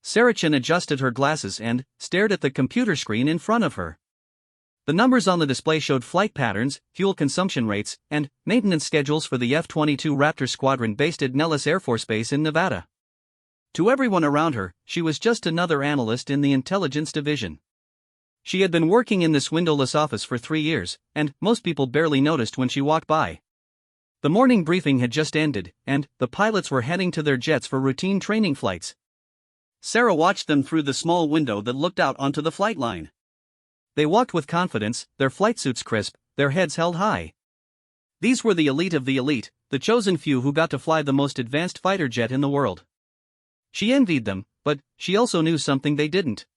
Sarah Chin adjusted her glasses and stared at the computer screen in front of her. The numbers on the display showed flight patterns, fuel consumption rates, and maintenance schedules for the F-22 Raptor squadron based at Nellis Air Force Base in Nevada. To everyone around her, she was just another analyst in the intelligence division. She had been working in this windowless office for 3 years, and most people barely noticed when she walked by. The morning briefing had just ended, and the pilots were heading to their jets for routine training flights. Sarah watched them through the small window that looked out onto the flight line. They walked with confidence, their flight suits crisp, their heads held high. These were the elite of the elite, the chosen few who got to fly the most advanced fighter jet in the world. She envied them, but she also knew something they didn't.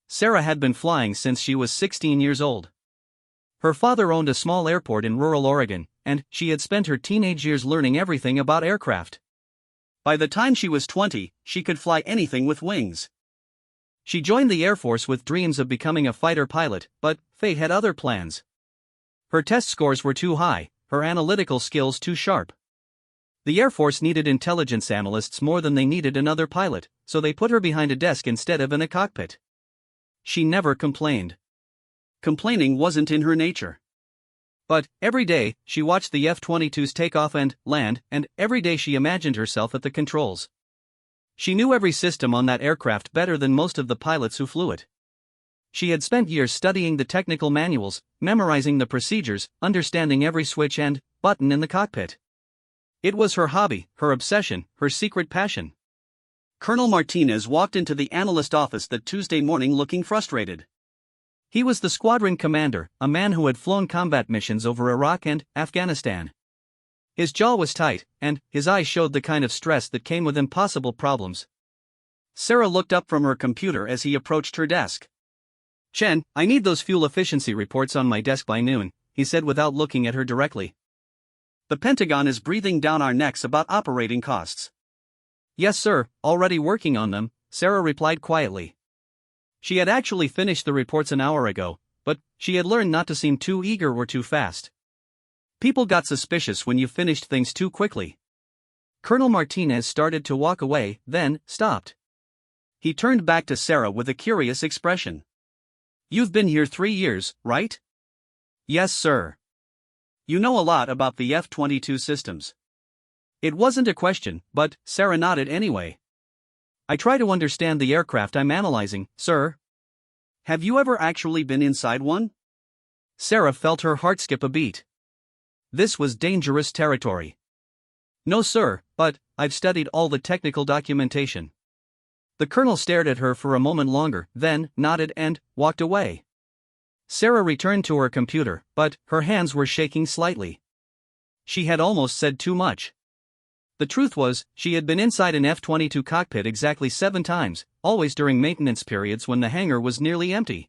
Sarah had been flying since she was 16 years old. Her father owned a small airport in rural Oregon, and she had spent her teenage years learning everything about aircraft. By the time she was 20, she could fly anything with wings. She joined the Air Force with dreams of becoming a fighter pilot, but fate had other plans. Her test scores were too high, her analytical skills too sharp. The Air Force needed intelligence analysts more than they needed another pilot, so they put her behind a desk instead of in a cockpit. She never complained. Complaining wasn't in her nature. But every day, she watched the F-22s take off and land, and every day she imagined herself at the controls. She knew every system on that aircraft better than most of the pilots who flew it. She had spent years studying the technical manuals, memorizing the procedures, understanding every switch and button in the cockpit. It was her hobby, her obsession, her secret passion. Colonel Martinez walked into the analyst office that Tuesday morning looking frustrated. He was the squadron commander, a man who had flown combat missions over Iraq and Afghanistan. His jaw was tight, and his eyes showed the kind of stress that came with impossible problems. Sarah looked up from her computer as he approached her desk. "Chen, I need those fuel efficiency reports on my desk by noon," he said without looking at her directly. "The Pentagon is breathing down our necks about operating costs." "Yes, sir, already working on them," Sarah replied quietly. She had actually finished the reports an hour ago, but she had learned not to seem too eager or too fast. People got suspicious when you finished things too quickly. Colonel Martinez started to walk away, then stopped. He turned back to Sarah with a curious expression. "You've been here 3 years, right?" "Yes, sir." "You know a lot about the F-22 systems." It wasn't a question, but Sarah nodded anyway. "I try to understand the aircraft I'm analyzing, sir." "Have you ever actually been inside one?" Sarah felt her heart skip a beat. This was dangerous territory. "No, sir, but I've studied all the technical documentation." The colonel stared at her for a moment longer, then nodded and walked away. Sarah returned to her computer, but her hands were shaking slightly. She had almost said too much. The truth was, she had been inside an F-22 cockpit exactly 7 times, always during maintenance periods when the hangar was nearly empty.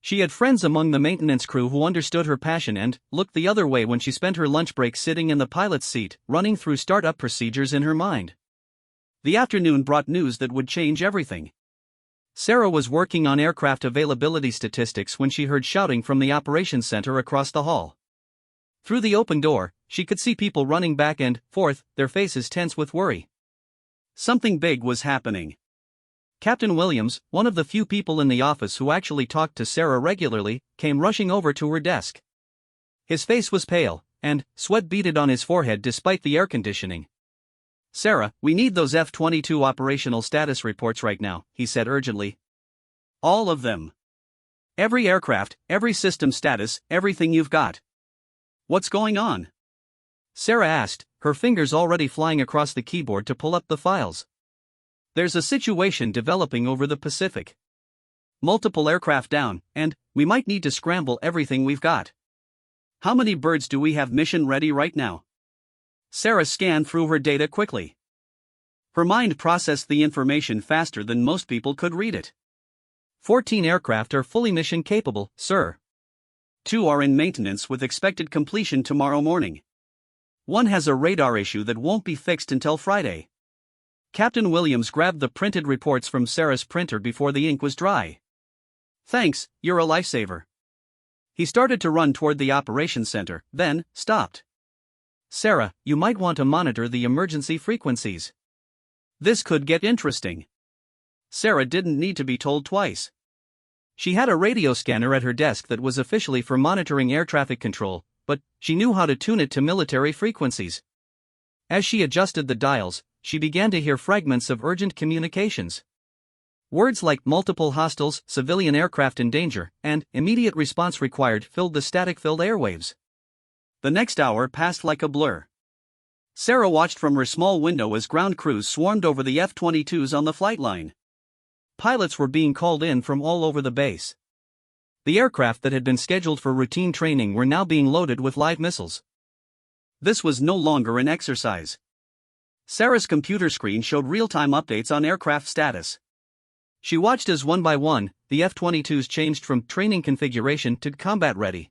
She had friends among the maintenance crew who understood her passion and looked the other way when she spent her lunch break sitting in the pilot's seat, running through startup procedures in her mind. The afternoon brought news that would change everything. Sarah was working on aircraft availability statistics when she heard shouting from the operations center across the hall. Through the open door, she could see people running back and forth, their faces tense with worry. Something big was happening. Captain Williams, one of the few people in the office who actually talked to Sarah regularly, came rushing over to her desk. His face was pale, and sweat beaded on his forehead despite the air conditioning. "Sarah, we need those F-22 operational status reports right now," he said urgently. "All of them. Every aircraft, every system status, everything you've got." "What's going on?" Sarah asked, her fingers already flying across the keyboard to pull up the files. "There's a situation developing over the Pacific. Multiple aircraft down, and we might need to scramble everything we've got." "How many birds do we have mission ready right now?" Sarah scanned through her data quickly. Her mind processed the information faster than most people could read it. 14 aircraft are fully mission capable, sir. 2 are in maintenance with expected completion tomorrow morning. 1 has a radar issue that won't be fixed until Friday. Captain Williams grabbed the printed reports from Sarah's printer before the ink was dry. "Thanks, you're a lifesaver." He started to run toward the operations center, then stopped. "Sarah, you might want to monitor the emergency frequencies. This could get interesting." Sarah didn't need to be told twice. She had a radio scanner at her desk that was officially for monitoring air traffic control, but she knew how to tune it to military frequencies. As she adjusted the dials, she began to hear fragments of urgent communications. Words like multiple hostiles, civilian aircraft in danger, and immediate response required filled the static-filled airwaves. The next hour passed like a blur. Sarah watched from her small window as ground crews swarmed over the F-22s on the flight line. Pilots were being called in from all over the base. The aircraft that had been scheduled for routine training were now being loaded with live missiles. This was no longer an exercise. Sarah's computer screen showed real-time updates on aircraft status. She watched as one by one, the F-22s changed from training configuration to combat ready.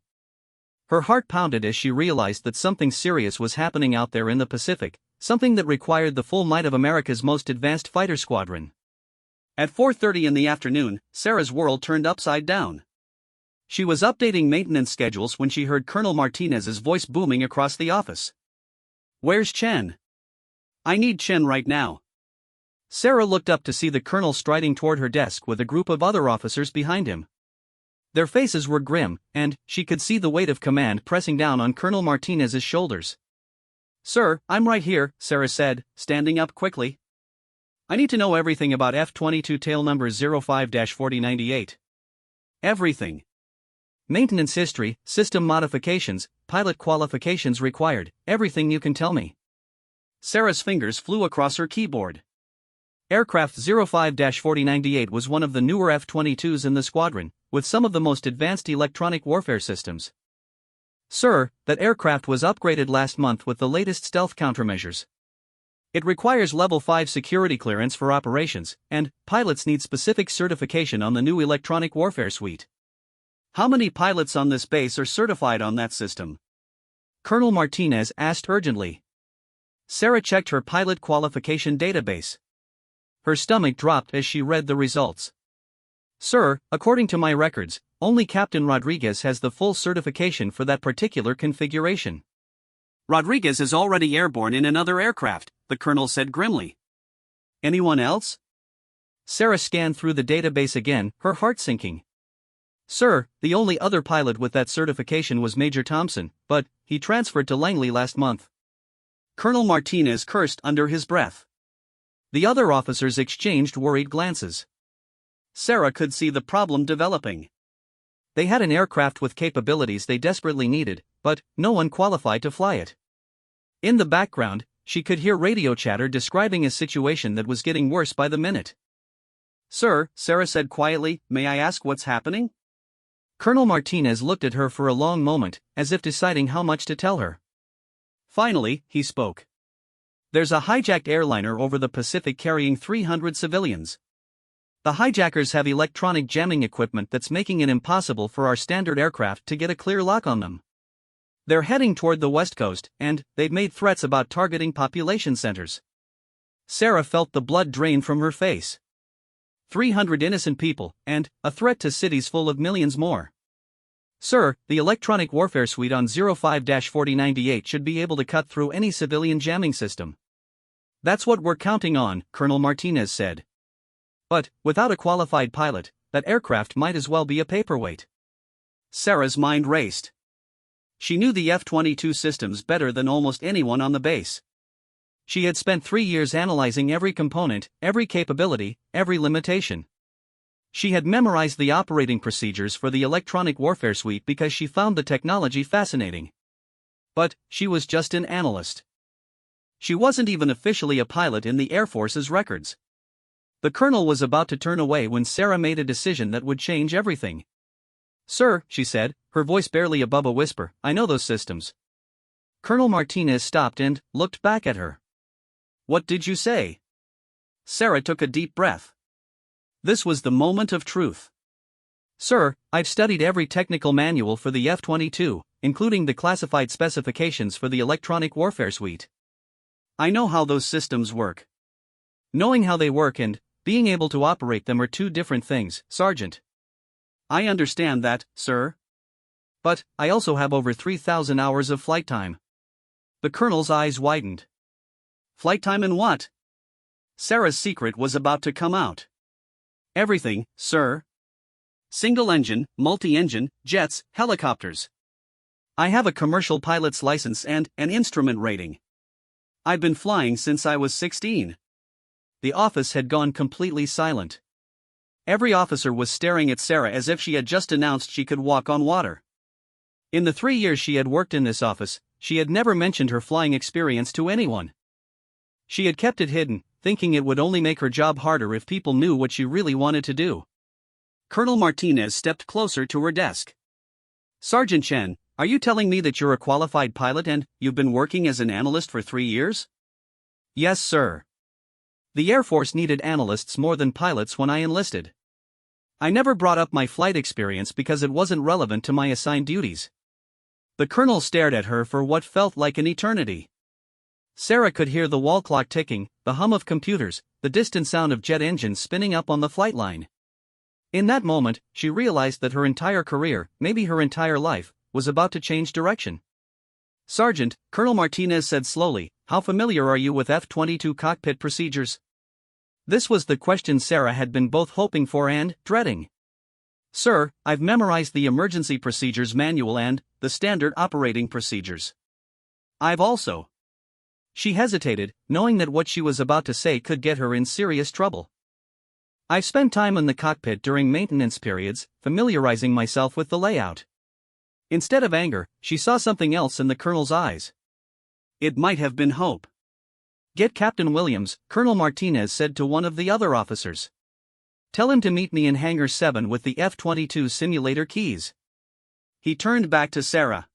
Her heart pounded as she realized that something serious was happening out there in the Pacific, something that required the full might of America's most advanced fighter squadron. At 4:30 in the afternoon, Sarah's world turned upside down. She was updating maintenance schedules when she heard Colonel Martinez's voice booming across the office. "Where's Chen? I need Chen right now." Sarah looked up to see the colonel striding toward her desk with a group of other officers behind him. Their faces were grim, and she could see the weight of command pressing down on Colonel Martinez's shoulders. "Sir, I'm right here," Sarah said, standing up quickly. "I need to know everything about F-22 tail number 05-4098. Everything. Maintenance history, system modifications, pilot qualifications required, everything you can tell me." Sarah's fingers flew across her keyboard. Aircraft 05-4098 was one of the newer F-22s in the squadron, with some of the most advanced electronic warfare systems. "Sir, that aircraft was upgraded last month with the latest stealth countermeasures. It requires Level 5 security clearance for operations, and pilots need specific certification on the new electronic warfare suite." "How many pilots on this base are certified on that system?" Colonel Martinez asked urgently. Sarah checked her pilot qualification database. Her stomach dropped as she read the results. "Sir, according to my records, only Captain Rodriguez has the full certification for that particular configuration." "Rodriguez is already airborne in another aircraft," the colonel said grimly. "Anyone else?" Sarah scanned through the database again, her heart sinking. "Sir, the only other pilot with that certification was Major Thompson, but he transferred to Langley last month." Colonel Martinez cursed under his breath. The other officers exchanged worried glances. Sarah could see the problem developing. They had an aircraft with capabilities they desperately needed, but no one qualified to fly it. In the background, she could hear radio chatter describing a situation that was getting worse by the minute. "Sir," Sarah said quietly, "may I ask what's happening?" Colonel Martinez looked at her for a long moment, as if deciding how much to tell her. Finally, he spoke. "There's a hijacked airliner over the Pacific carrying 300 civilians. The hijackers have electronic jamming equipment that's making it impossible for our standard aircraft to get a clear lock on them. They're heading toward the West Coast, and they've made threats about targeting population centers." Sarah felt the blood drain from her face. 300 innocent people, and a threat to cities full of millions more. "Sir, the electronic warfare suite on 05-4098 should be able to cut through any civilian jamming system." "That's what we're counting on," Colonel Martinez said. "But, without a qualified pilot, that aircraft might as well be a paperweight." Sarah's mind raced. She knew the F-22 systems better than almost anyone on the base. She had spent 3 years analyzing every component, every capability, every limitation. She had memorized the operating procedures for the electronic warfare suite because she found the technology fascinating. But she was just an analyst. She wasn't even officially a pilot in the Air Force's records. The colonel was about to turn away when Sarah made a decision that would change everything. "Sir," she said, her voice barely above a whisper, "I know those systems." Colonel Martinez stopped and looked back at her. "What did you say?" Sarah took a deep breath. This was the moment of truth. "Sir, I've studied every technical manual for the F-22, including the classified specifications for the electronic warfare suite. I know how those systems work. Knowing how they work and being able to operate them are two different things, Sergeant." "I understand that, sir. But I also have over 3,000 hours of flight time." The colonel's eyes widened. "Flight time in what?" Sarah's secret was about to come out. Everything, sir. Single engine, multi-engine, jets, helicopters. I have a commercial pilot's license and an instrument rating. I've been flying since I was 16. The office had gone completely silent. Every officer was staring at Sarah as if she had just announced she could walk on water. In the 3 years she had worked in this office, she had never mentioned her flying experience to anyone. She had kept it hidden, thinking it would only make her job harder if people knew what she really wanted to do. Colonel Martinez stepped closer to her desk. Sergeant Chen, are you telling me that you're a qualified pilot and you've been working as an analyst for 3 years? Yes, sir. The Air Force needed analysts more than pilots when I enlisted. I never brought up my flight experience because it wasn't relevant to my assigned duties. The colonel stared at her for what felt like an eternity. Sarah could hear the wall clock ticking, the hum of computers, the distant sound of jet engines spinning up on the flight line. In that moment, she realized that her entire career, maybe her entire life, was about to change direction. Sergeant, Colonel Martinez said slowly, how familiar are you with F-22 cockpit procedures? This was the question Sarah had been both hoping for and dreading. Sir, I've memorized the emergency procedures manual and the standard operating procedures. I've also. She hesitated, knowing that what she was about to say could get her in serious trouble. I've spent time in the cockpit during maintenance periods, familiarizing myself with the layout. Instead of anger, she saw something else in the colonel's eyes. It might have been hope. Get Captain Williams, Colonel Martinez said to one of the other officers. Tell him to meet me in Hangar 7 with the F-22 simulator keys. He turned back to Sarah.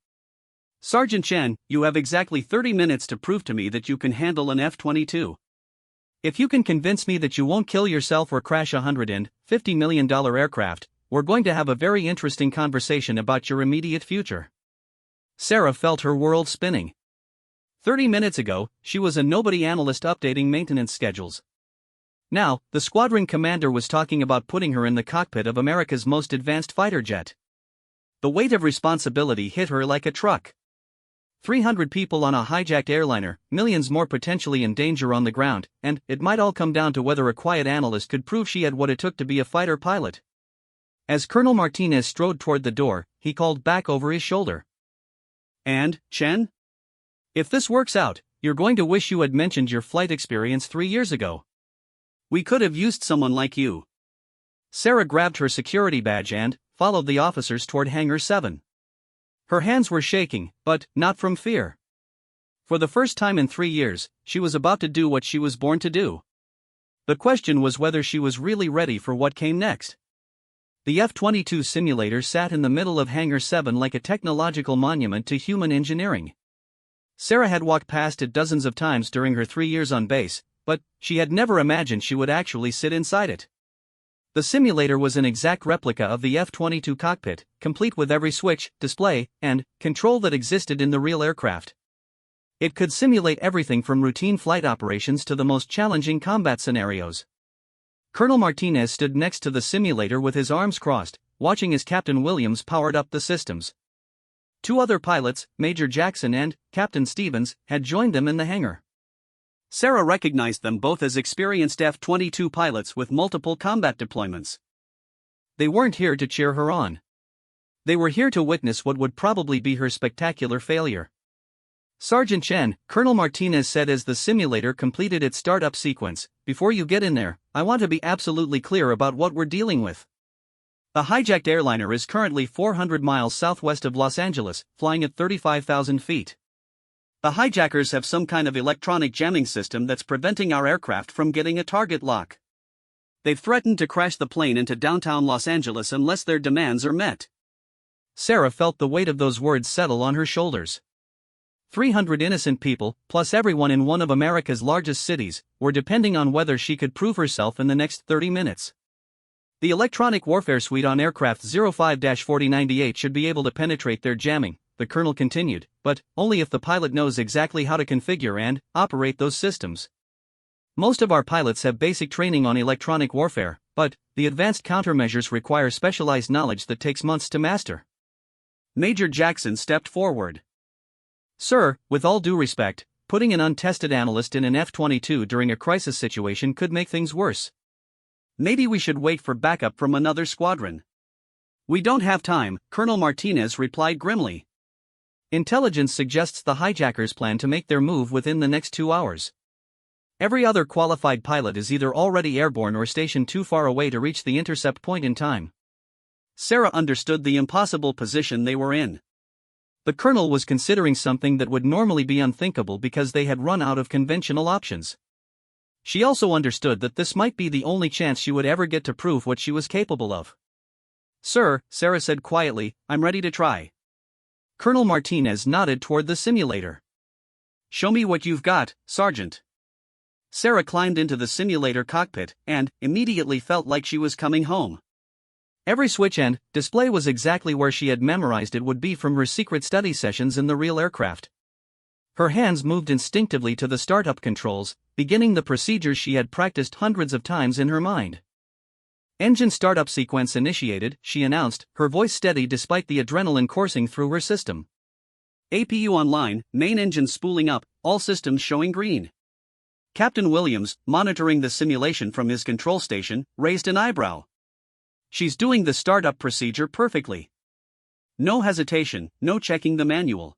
Sergeant Chen, you have exactly 30 minutes to prove to me that you can handle an F-22. If you can convince me that you won't kill yourself or crash a $150 million aircraft, we're going to have a very interesting conversation about your immediate future. Sarah felt her world spinning. 30 minutes ago, she was a nobody analyst updating maintenance schedules. Now, the squadron commander was talking about putting her in the cockpit of America's most advanced fighter jet. The weight of responsibility hit her like a truck. 300 people on a hijacked airliner, millions more potentially in danger on the ground, and it might all come down to whether a quiet analyst could prove she had what it took to be a fighter pilot. As Colonel Martinez strode toward the door, he called back over his shoulder. And, Chen? If this works out, you're going to wish you had mentioned your flight experience 3 years ago. We could have used someone like you. Sarah grabbed her security badge and followed the officers toward Hangar 7. Her hands were shaking, but not from fear. For the first time in 3 years, she was about to do what she was born to do. The question was whether she was really ready for what came next. The F-22 simulator sat in the middle of Hangar 7 like a technological monument to human engineering. Sarah had walked past it dozens of times during her 3 years on base, but she had never imagined she would actually sit inside it. The simulator was an exact replica of the F-22 cockpit, complete with every switch, display, and control that existed in the real aircraft. It could simulate everything from routine flight operations to the most challenging combat scenarios. Colonel Martinez stood next to the simulator with his arms crossed, watching as Captain Williams powered up the systems. 2 other pilots, Major Jackson and Captain Stevens, had joined them in the hangar. Sarah recognized them both as experienced F-22 pilots with multiple combat deployments. They weren't here to cheer her on. They were here to witness what would probably be her spectacular failure. Sergeant Chen, Colonel Martinez said as the simulator completed its startup sequence, before you get in there, I want to be absolutely clear about what we're dealing with. The hijacked airliner is currently 400 miles southwest of Los Angeles, flying at 35,000 feet. The hijackers have some kind of electronic jamming system that's preventing our aircraft from getting a target lock. They've threatened to crash the plane into downtown Los Angeles unless their demands are met. Sarah felt the weight of those words settle on her shoulders. 300 innocent people, plus everyone in one of America's largest cities, were depending on whether she could prove herself in the next 30 minutes. The electronic warfare suite on aircraft 05-4098 should be able to penetrate their jamming, the colonel continued, but only if the pilot knows exactly how to configure and operate those systems. Most of our pilots have basic training on electronic warfare, but the advanced countermeasures require specialized knowledge that takes months to master. Major Jackson stepped forward. Sir, with all due respect, putting an untested analyst in an F-22 during a crisis situation could make things worse. maybe we should wait for backup from another squadron. We don't have time, Colonel Martinez replied grimly. Intelligence suggests the hijackers plan to make their move within the next 2 hours. Every other qualified pilot is either already airborne or stationed too far away to reach the intercept point in time. Sarah understood the impossible position they were in. The colonel was considering something that would normally be unthinkable because they had run out of conventional options. She also understood that this might be the only chance she would ever get to prove what she was capable of. Sir, Sarah said quietly, I'm ready to try. Colonel Martinez nodded toward the simulator. Show me what you've got, Sergeant. Sarah climbed into the simulator cockpit and immediately felt like she was coming home. Every switch and display was exactly where she had memorized it would be from her secret study sessions in the real aircraft. Her hands moved instinctively to the startup controls, beginning the procedures she had practiced hundreds of times in her mind. Engine startup sequence initiated, she announced, her voice steady despite the adrenaline coursing through her system. APU online, main engine spooling up, all systems showing green. Captain Williams, monitoring the simulation from his control station, raised an eyebrow. She's doing the startup procedure perfectly. No hesitation, no checking the manual.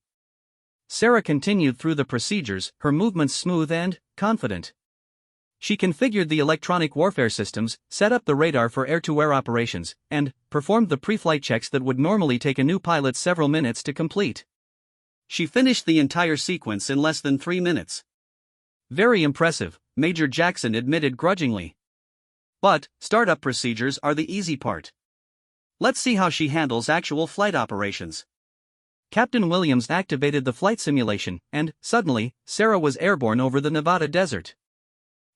Sarah continued through the procedures, her movements smooth and confident. She configured the electronic warfare systems, set up the radar for air-to-air operations, and performed the pre-flight checks that would normally take a new pilot several minutes to complete. She finished the entire sequence in less than 3 minutes. Very impressive, Major Jackson admitted grudgingly. But startup procedures are the easy part. Let's see how she handles actual flight operations. Captain Williams activated the flight simulation, and, suddenly, Sarah was airborne over the Nevada desert.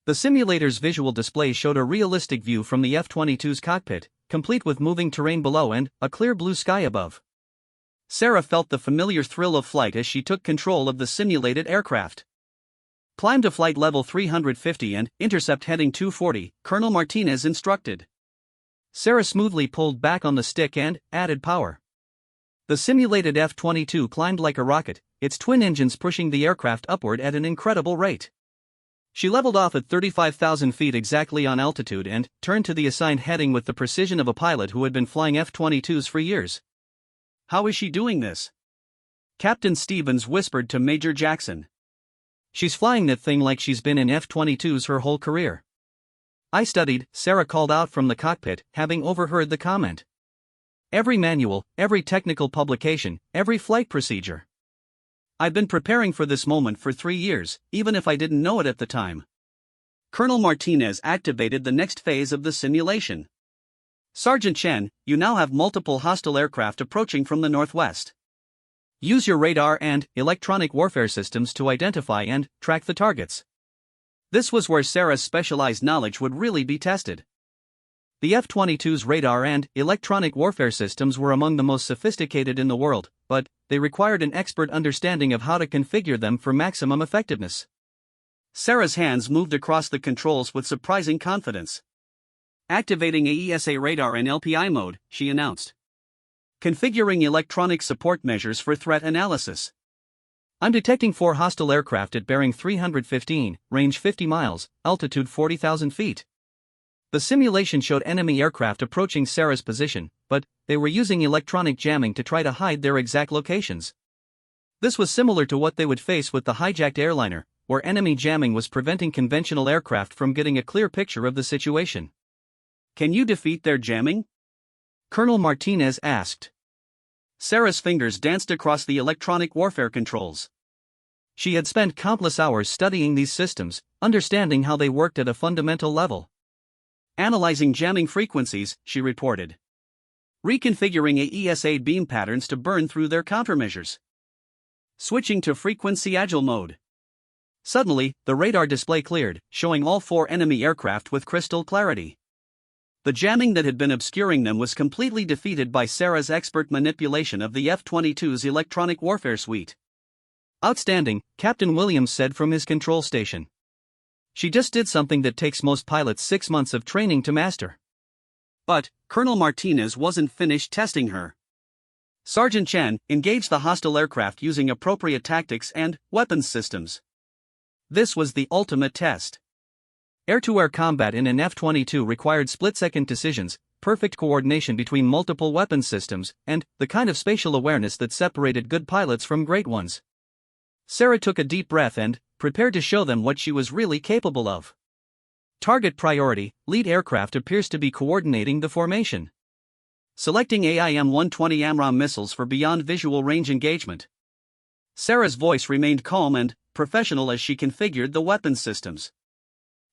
The simulator's visual display showed a realistic view from the F-22's cockpit, complete with moving terrain below and a clear blue sky above. Sarah felt the familiar thrill of flight as she took control of the simulated aircraft. Climb to flight level 350 and intercept heading 240, Colonel Martinez instructed. Sarah smoothly pulled back on the stick and added power. The simulated F-22 climbed like a rocket, its twin engines pushing the aircraft upward at an incredible rate. She leveled off at 35,000 feet exactly on altitude and turned to the assigned heading with the precision of a pilot who had been flying F-22s for years. How is she doing this? Captain Stevens whispered to Major Jackson. She's flying that thing like she's been in F-22s her whole career. I studied, Sarah called out from the cockpit, having overheard the comment. Every manual, every technical publication, every flight procedure. I've been preparing for this moment for 3 years, even if I didn't know it at the time. Colonel Martinez activated the next phase of the simulation. Sergeant Chen, you now have multiple hostile aircraft approaching from the northwest. Use your radar and electronic warfare systems to identify and track the targets. This was where Sarah's specialized knowledge would really be tested. The F-22's radar and electronic warfare systems were among the most sophisticated in the world, but they required an expert understanding of how to configure them for maximum effectiveness. Sarah's hands moved across the controls with surprising confidence. Activating AESA radar in LPI mode, she announced. Configuring electronic support measures for threat analysis. I'm detecting 4 hostile aircraft at bearing 315, range 50 miles, altitude 40,000 feet. The simulation showed enemy aircraft approaching Sarah's position, but they were using electronic jamming to try to hide their exact locations. This was similar to what they would face with the hijacked airliner, where enemy jamming was preventing conventional aircraft from getting a clear picture of the situation. Can you defeat their jamming? Colonel Martinez asked. Sarah's fingers danced across the electronic warfare controls. She had spent countless hours studying these systems, understanding how they worked at a fundamental level. Analyzing jamming frequencies, she reported. Reconfiguring AESA beam patterns to burn through their countermeasures. Switching to frequency agile mode. Suddenly, the radar display cleared, showing all 4 enemy aircraft with crystal clarity. The jamming that had been obscuring them was completely defeated by Sarah's expert manipulation of the F-22's electronic warfare suite. Outstanding, Captain Williams said from his control station. She just did something that takes most pilots 6 months of training to master. But Colonel Martinez wasn't finished testing her. Sergeant Chen engaged the hostile aircraft using appropriate tactics and weapons systems. This was the ultimate test. Air-to-air combat in an F-22 required split-second decisions, perfect coordination between multiple weapon systems, and the kind of spatial awareness that separated good pilots from great ones. Sarah took a deep breath and prepared to show them what she was really capable of. Target priority: lead aircraft appears to be coordinating the formation. Selecting AIM-120 AMRAAM missiles for beyond visual range engagement. Sarah's voice remained calm and professional as she configured the weapon systems.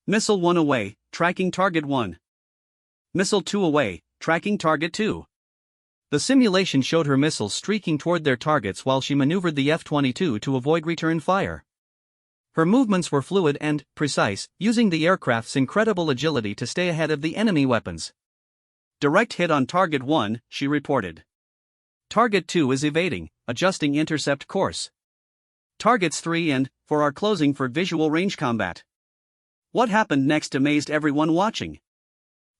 Missile 1 away, tracking target 1. Missile 2 away, tracking target 2. The simulation showed her missiles streaking toward their targets while she maneuvered the F-22 to avoid return fire. Her movements were fluid and precise, using the aircraft's incredible agility to stay ahead of the enemy weapons. Direct hit on target 1, she reported. Target 2 is evading, adjusting intercept course. Targets 3 and 4 are closing for visual range combat. What happened next amazed everyone watching.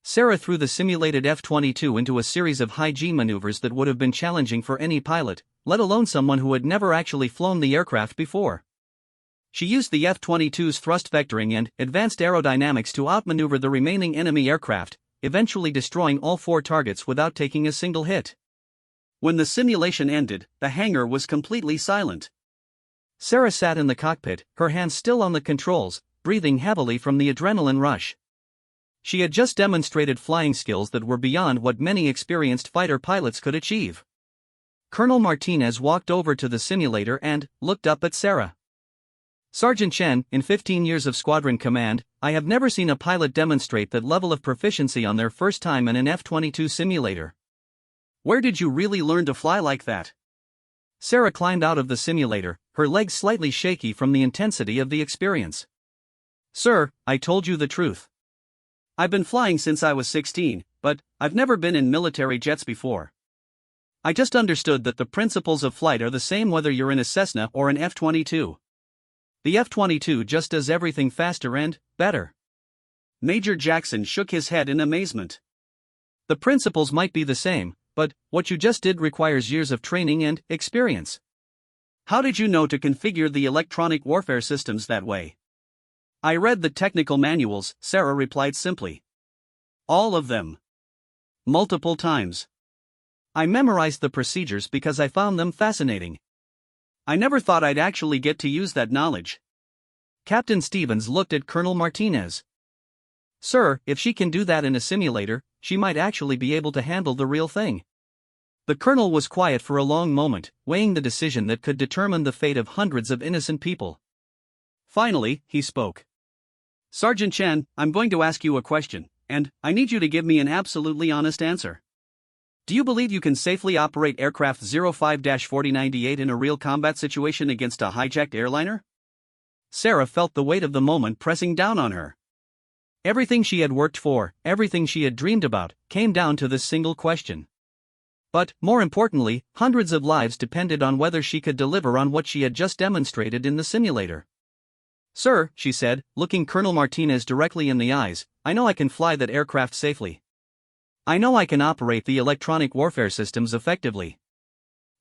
Sarah threw the simulated F-22 into a series of high-G maneuvers that would have been challenging for any pilot, let alone someone who had never actually flown the aircraft before. She used the F-22's thrust vectoring and advanced aerodynamics to outmaneuver the remaining enemy aircraft, eventually destroying all 4 targets without taking a single hit. When the simulation ended, the hangar was completely silent. Sarah sat in the cockpit, her hands still on the controls, breathing heavily from the adrenaline rush. She had just demonstrated flying skills that were beyond what many experienced fighter pilots could achieve. Colonel Martinez walked over to the simulator and looked up at Sarah. Sergeant Chen, in 15 years of squadron command, I have never seen a pilot demonstrate that level of proficiency on their first time in an F-22 simulator. Where did you really learn to fly like that? Sarah climbed out of the simulator, her legs slightly shaky from the intensity of the experience. Sir, I told you the truth. I've been flying since I was 16, but I've never been in military jets before. I just understood that the principles of flight are the same whether you're in a Cessna or an F-22. The F-22 just does everything faster and better. Major Jackson shook his head in amazement. The principles might be the same, but what you just did requires years of training and experience. How did you know to configure the electronic warfare systems that way? I read the technical manuals, Sarah replied simply. All of them. Multiple times. I memorized the procedures because I found them fascinating. I never thought I'd actually get to use that knowledge. Captain Stevens looked at Colonel Martinez. Sir, if she can do that in a simulator, she might actually be able to handle the real thing. The colonel was quiet for a long moment, weighing the decision that could determine the fate of hundreds of innocent people. Finally, he spoke. Sergeant Chen, I'm going to ask you a question, and I need you to give me an absolutely honest answer. Do you believe you can safely operate aircraft 05-4098 in a real combat situation against a hijacked airliner? Sarah felt the weight of the moment pressing down on her. Everything she had worked for, everything she had dreamed about, came down to this single question. But, more importantly, hundreds of lives depended on whether she could deliver on what she had just demonstrated in the simulator. Sir, she said, looking Colonel Martinez directly in the eyes, I know I can fly that aircraft safely. I know I can operate the electronic warfare systems effectively.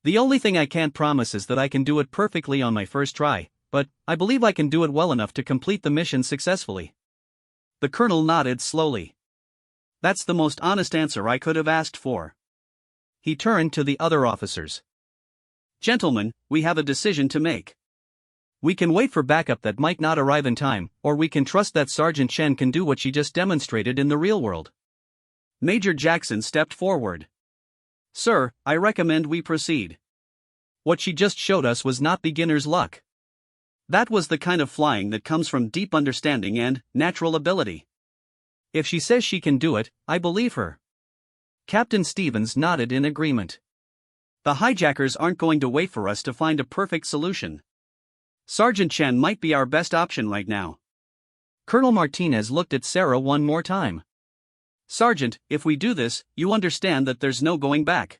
The only thing I can't promise is that I can do it perfectly on my first try, but I believe I can do it well enough to complete the mission successfully. The colonel nodded slowly. That's the most honest answer I could have asked for. He turned to the other officers. Gentlemen, we have a decision to make. We can wait for backup that might not arrive in time, or we can trust that Sergeant Chen can do what she just demonstrated in the real world. Major Jackson stepped forward. Sir, I recommend we proceed. What she just showed us was not beginner's luck. That was the kind of flying that comes from deep understanding and natural ability. If she says she can do it, I believe her. Captain Stevens nodded in agreement. The hijackers aren't going to wait for us to find a perfect solution. Sergeant Chen might be our best option right now. Colonel Martinez looked at Sarah one more time. Sergeant, if we do this, you understand that there's no going back.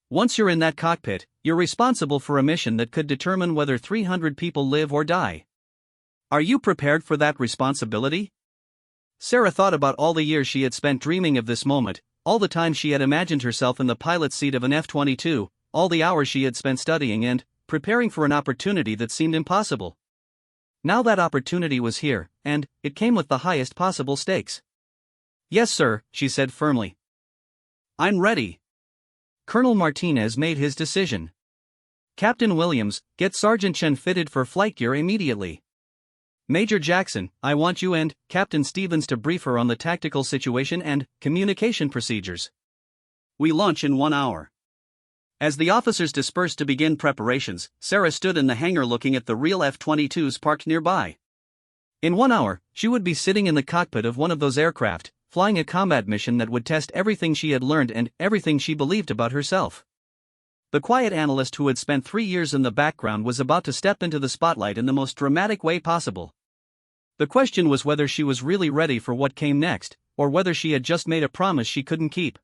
Once you're in that cockpit, you're responsible for a mission that could determine whether 300 people live or die. Are you prepared for that responsibility? Sarah thought about all the years she had spent dreaming of this moment, all the time she had imagined herself in the pilot's seat of an F-22, all the hours she had spent studying and preparing for an opportunity that seemed impossible. Now that opportunity was here, and it came with the highest possible stakes. "Yes, sir," she said firmly. "I'm ready." Colonel Martinez made his decision. "Captain Williams, get Sergeant Chen fitted for flight gear immediately. Major Jackson, I want you and Captain Stevens to brief her on the tactical situation and communication procedures. We launch in 1 hour." As the officers dispersed to begin preparations, Sarah stood in the hangar looking at the real F-22s parked nearby. In 1 hour, she would be sitting in the cockpit of one of those aircraft, flying a combat mission that would test everything she had learned and everything she believed about herself. The quiet analyst who had spent 3 years in the background was about to step into the spotlight in the most dramatic way possible. The question was whether she was really ready for what came next, or whether she had just made a promise she couldn't keep.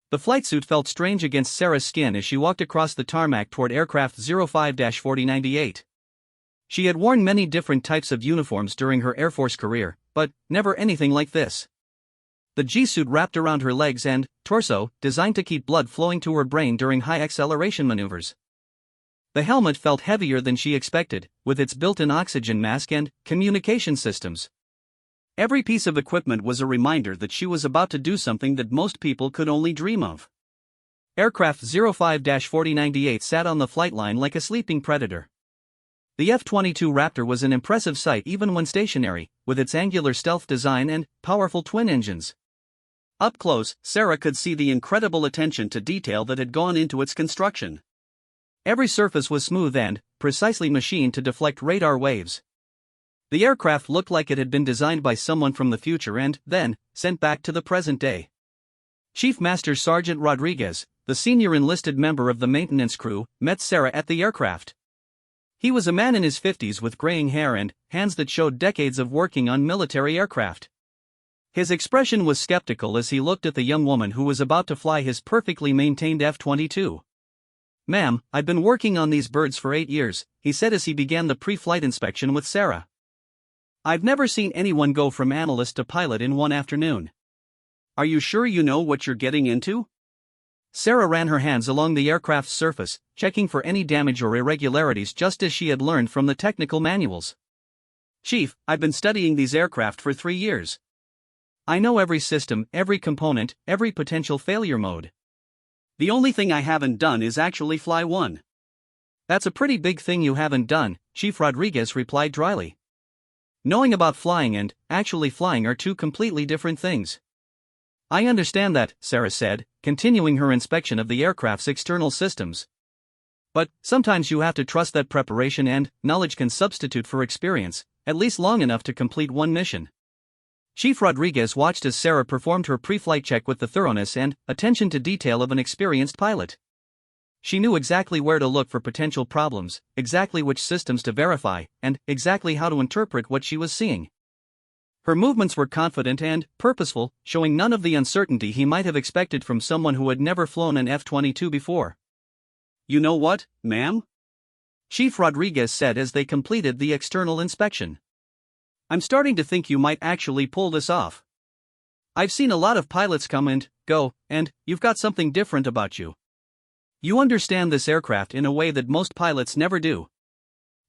The flight suit felt strange against Sarah's skin as she walked across the tarmac toward aircraft 05-4098. She had worn many different types of uniforms during her Air Force career, but never anything like this. The G-suit wrapped around her legs and torso, designed to keep blood flowing to her brain during high acceleration maneuvers. The helmet felt heavier than she expected, with its built-in oxygen mask and communication systems. Every piece of equipment was a reminder that she was about to do something that most people could only dream of. Aircraft 05-4098 sat on the flight line like a sleeping predator. The F-22 Raptor was an impressive sight even when stationary, with its angular stealth design and powerful twin engines. Up close, Sarah could see the incredible attention to detail that had gone into its construction. Every surface was smooth and precisely machined to deflect radar waves. The aircraft looked like it had been designed by someone from the future and then sent back to the present day. Chief Master Sergeant Rodriguez, the senior enlisted member of the maintenance crew, met Sarah at the aircraft. He was a man in his 50s with graying hair and hands that showed decades of working on military aircraft. His expression was skeptical as he looked at the young woman who was about to fly his perfectly maintained F-22. "Ma'am, I've been working on these birds for 8 years, he said as he began the pre-flight inspection with Sarah. "I've never seen anyone go from analyst to pilot in one afternoon. Are you sure you know what you're getting into?" Sarah ran her hands along the aircraft's surface, checking for any damage or irregularities just as she had learned from the technical manuals. "Chief, I've been studying these aircraft for 3 years. I know every system, every component, every potential failure mode. The only thing I haven't done is actually fly one." "That's a pretty big thing you haven't done," Chief Rodriguez replied dryly. "Knowing about flying and actually flying are two completely different things." "I understand that," Sarah said, continuing her inspection of the aircraft's external systems. "But sometimes you have to trust that preparation and knowledge can substitute for experience, at least long enough to complete one mission." Chief Rodriguez watched as Sarah performed her pre-flight check with the thoroughness and attention to detail of an experienced pilot. She knew exactly where to look for potential problems, exactly which systems to verify, and exactly how to interpret what she was seeing. Her movements were confident and purposeful, showing none of the uncertainty he might have expected from someone who had never flown an F-22 before. "You know what, ma'am?" Chief Rodriguez said as they completed the external inspection. "I'm starting to think you might actually pull this off. I've seen a lot of pilots come and go, and you've got something different about you. You understand this aircraft in a way that most pilots never do."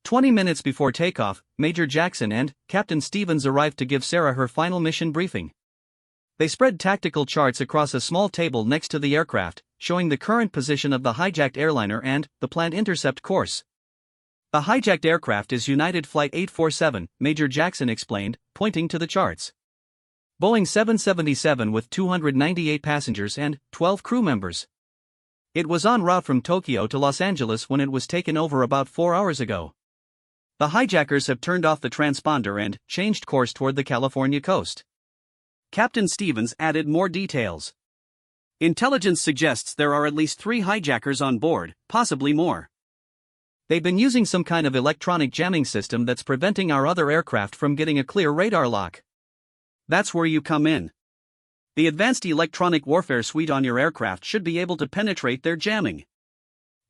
20 minutes before takeoff, Major Jackson and Captain Stevens arrived to give Sarah her final mission briefing. They spread tactical charts across a small table next to the aircraft, showing the current position of the hijacked airliner and the planned intercept course. "The hijacked aircraft is United Flight 847, Major Jackson explained, pointing to the charts. Boeing 777 with 298 passengers and 12 crew members. It was en route from Tokyo to Los Angeles when it was taken over about 4 hours ago. The hijackers have turned off the transponder and changed course toward the California coast." Captain Stevens added more details. "Intelligence suggests there are at least 3 hijackers on board, possibly more. They've been using some kind of electronic jamming system that's preventing our other aircraft from getting a clear radar lock. That's where you come in. The advanced electronic warfare suite on your aircraft should be able to penetrate their jamming."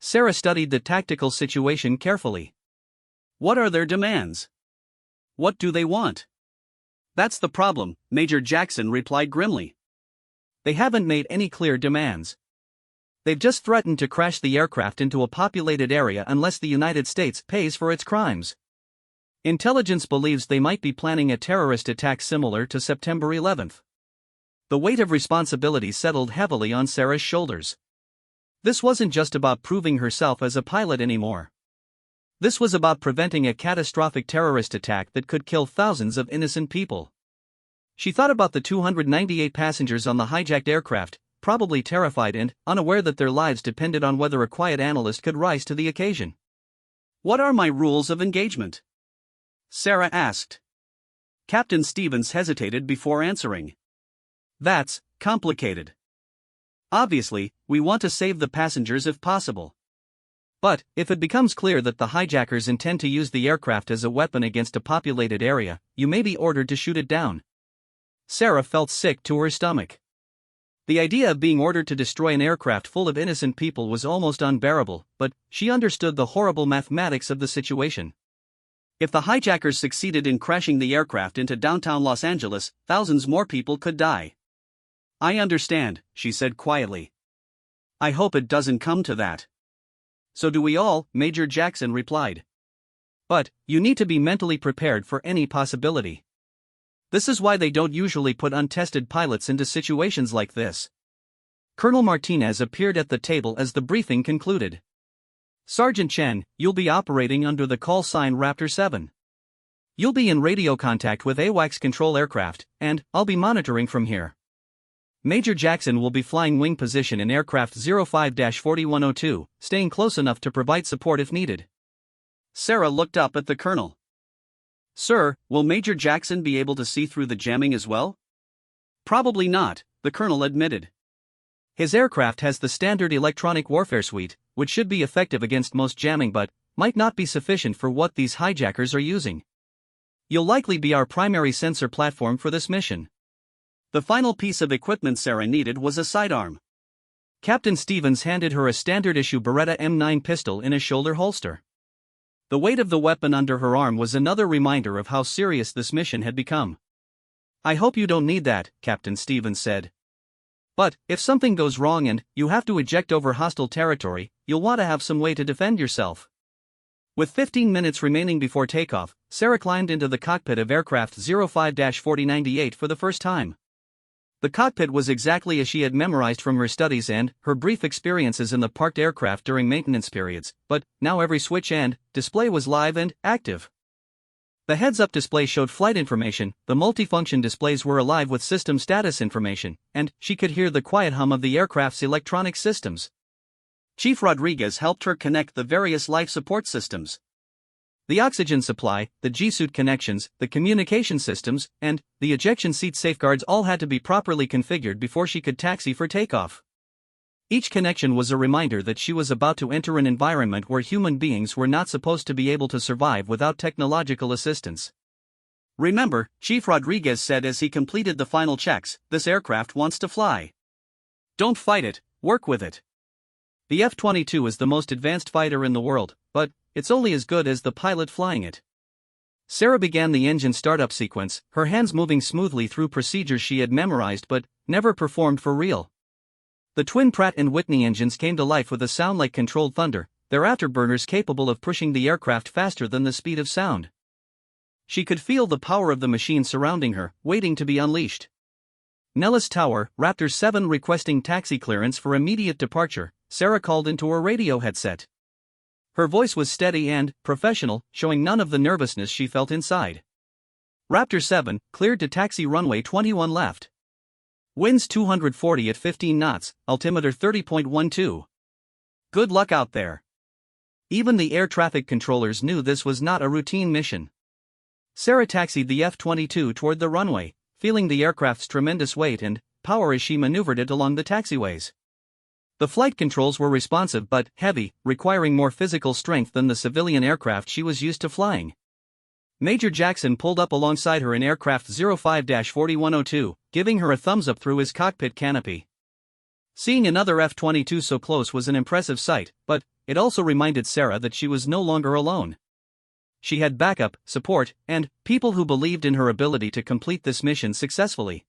Sarah studied the tactical situation carefully. "What are their demands? What do they want?" "That's the problem," Major Jackson replied grimly. "They haven't made any clear demands. They've just threatened to crash the aircraft into a populated area unless the United States pays for its crimes. Intelligence believes they might be planning a terrorist attack similar to September 11th. The weight of responsibility settled heavily on Sarah's shoulders. This wasn't just about proving herself as a pilot anymore. This was about preventing a catastrophic terrorist attack that could kill thousands of innocent people. She thought about the 298 passengers on the hijacked aircraft, probably terrified and unaware that their lives depended on whether a quiet analyst could rise to the occasion. What are my rules of engagement? Sarah asked. Captain Stevens hesitated before answering. That's complicated. Obviously, we want to save the passengers if possible. But, if it becomes clear that the hijackers intend to use the aircraft as a weapon against a populated area, you may be ordered to shoot it down. Sarah felt sick to her stomach. The idea of being ordered to destroy an aircraft full of innocent people was almost unbearable, but she understood the horrible mathematics of the situation. If the hijackers succeeded in crashing the aircraft into downtown Los Angeles, thousands more people could die. I understand, she said quietly. I hope it doesn't come to that. So do we all, Major Jackson replied. But, you need to be mentally prepared for any possibility. This is why they don't usually put untested pilots into situations like this. Colonel Martinez appeared at the table as the briefing concluded. Sergeant Chen, you'll be operating under the call sign Raptor 7. You'll be in radio contact with AWACS control aircraft, and I'll be monitoring from here. Major Jackson will be flying wing position in aircraft 05-4102, staying close enough to provide support if needed. Sarah looked up at the colonel. Sir, will Major Jackson be able to see through the jamming as well? Probably not, the colonel admitted. His aircraft has the standard electronic warfare suite, which should be effective against most jamming but might not be sufficient for what these hijackers are using. You'll likely be our primary sensor platform for this mission. The final piece of equipment Sarah needed was a sidearm. Captain Stevens handed her a standard-issue Beretta M9 pistol in a shoulder holster. The weight of the weapon under her arm was another reminder of how serious this mission had become. I hope you don't need that, Captain Stevens said. But, if something goes wrong and you have to eject over hostile territory, you'll want to have some way to defend yourself. With 15 minutes remaining before takeoff, Sarah climbed into the cockpit of aircraft 05-4098 for the first time. The cockpit was exactly as she had memorized from her studies and her brief experiences in the parked aircraft during maintenance periods, but now every switch and display was live and active. The heads-up display showed flight information, the multifunction displays were alive with system status information, and she could hear the quiet hum of the aircraft's electronic systems. Chief Rodriguez helped her connect the various life support systems. The oxygen supply, the G-suit connections, the communication systems, and the ejection seat safeguards all had to be properly configured before she could taxi for takeoff. Each connection was a reminder that she was about to enter an environment where human beings were not supposed to be able to survive without technological assistance. Remember, Chief Rodriguez said as he completed the final checks, this aircraft wants to fly. Don't fight it, work with it. The F-22 is the most advanced fighter in the world, but it's only as good as the pilot flying it. Sarah began the engine startup sequence, her hands moving smoothly through procedures she had memorized but never performed for real. The twin Pratt & Whitney engines came to life with a sound like controlled thunder, their afterburners capable of pushing the aircraft faster than the speed of sound. She could feel the power of the machine surrounding her, waiting to be unleashed. Nellis Tower, Raptor 7 requesting taxi clearance for immediate departure, Sarah called into her radio headset. Her voice was steady and professional, showing none of the nervousness she felt inside. Raptor 7, cleared to taxi runway 21 left. Winds 240 at 15 knots, altimeter 30.12. Good luck out there. Even the air traffic controllers knew this was not a routine mission. Sarah taxied the F-22 toward the runway, feeling the aircraft's tremendous weight and power as she maneuvered it along the taxiways. The flight controls were responsive but heavy, requiring more physical strength than the civilian aircraft she was used to flying. Major Jackson pulled up alongside her in aircraft 05-4102, giving her a thumbs-up through his cockpit canopy. Seeing another F-22 so close was an impressive sight, but it also reminded Sarah that she was no longer alone. She had backup, support, and people who believed in her ability to complete this mission successfully.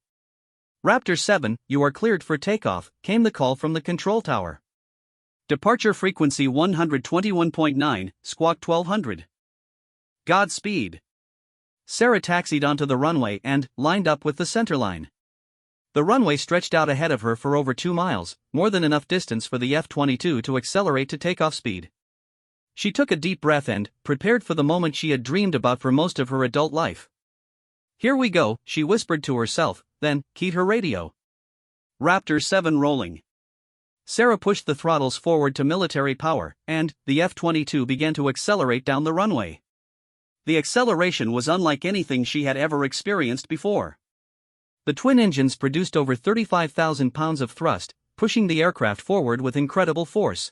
Raptor 7, you are cleared for takeoff, came the call from the control tower. Departure frequency 121.9, squawk 1200. Godspeed. Sarah taxied onto the runway and lined up with the centerline. The runway stretched out ahead of her for over 2 miles, more than enough distance for the F-22 to accelerate to takeoff speed. She took a deep breath and prepared for the moment she had dreamed about for most of her adult life. "Here we go," she whispered to herself, then keyed her radio. Raptor 7 rolling. Sarah pushed the throttles forward to military power, and the F-22 began to accelerate down the runway. The acceleration was unlike anything she had ever experienced before. The twin engines produced over 35,000 pounds of thrust, pushing the aircraft forward with incredible force.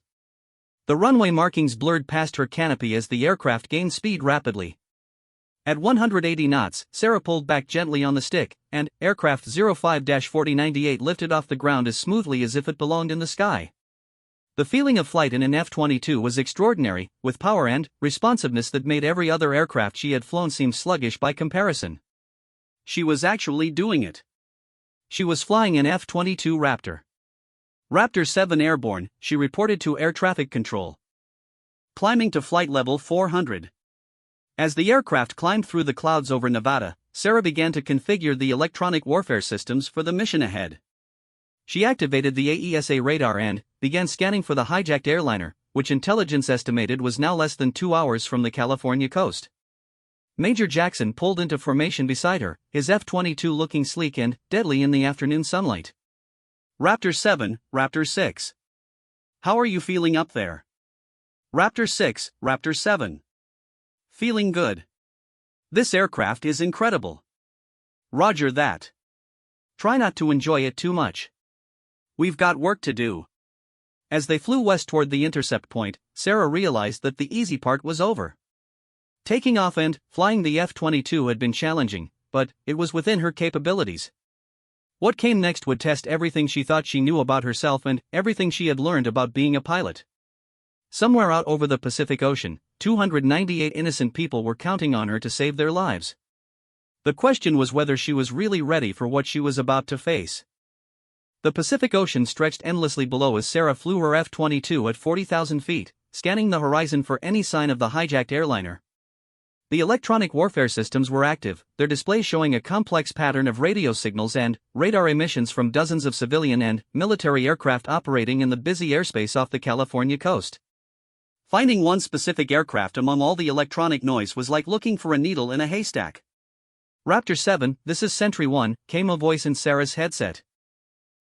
The runway markings blurred past her canopy as the aircraft gained speed rapidly. At 180 knots, Sarah pulled back gently on the stick, and aircraft 05-4098 lifted off the ground as smoothly as if it belonged in the sky. The feeling of flight in an F-22 was extraordinary, with power and responsiveness that made every other aircraft she had flown seem sluggish by comparison. She was actually doing it. She was flying an F-22 Raptor. Raptor 7 airborne, she reported to air traffic control. Climbing to flight level 400. As the aircraft climbed through the clouds over Nevada, Sarah began to configure the electronic warfare systems for the mission ahead. She activated the AESA radar and began scanning for the hijacked airliner, which intelligence estimated was now less than 2 hours from the California coast. Major Jackson pulled into formation beside her, his F-22 looking sleek and deadly in the afternoon sunlight. Raptor 7, Raptor 6. How are you feeling up there? Raptor 6, Raptor 7. Feeling good. This aircraft is incredible. Roger that. Try not to enjoy it too much. We've got work to do. As they flew west toward the intercept point, Sarah realized that the easy part was over. Taking off and flying the F-22 had been challenging, but it was within her capabilities. What came next would test everything she thought she knew about herself and everything she had learned about being a pilot. Somewhere out over the Pacific Ocean, 298 innocent people were counting on her to save their lives. The question was whether she was really ready for what she was about to face. The Pacific Ocean stretched endlessly below as Sarah flew her F-22 at 40,000 feet, scanning the horizon for any sign of the hijacked airliner. The electronic warfare systems were active, their displays showing a complex pattern of radio signals and radar emissions from dozens of civilian and military aircraft operating in the busy airspace off the California coast. Finding one specific aircraft among all the electronic noise was like looking for a needle in a haystack. Raptor 7, this is Sentry 1, came a voice in Sarah's headset.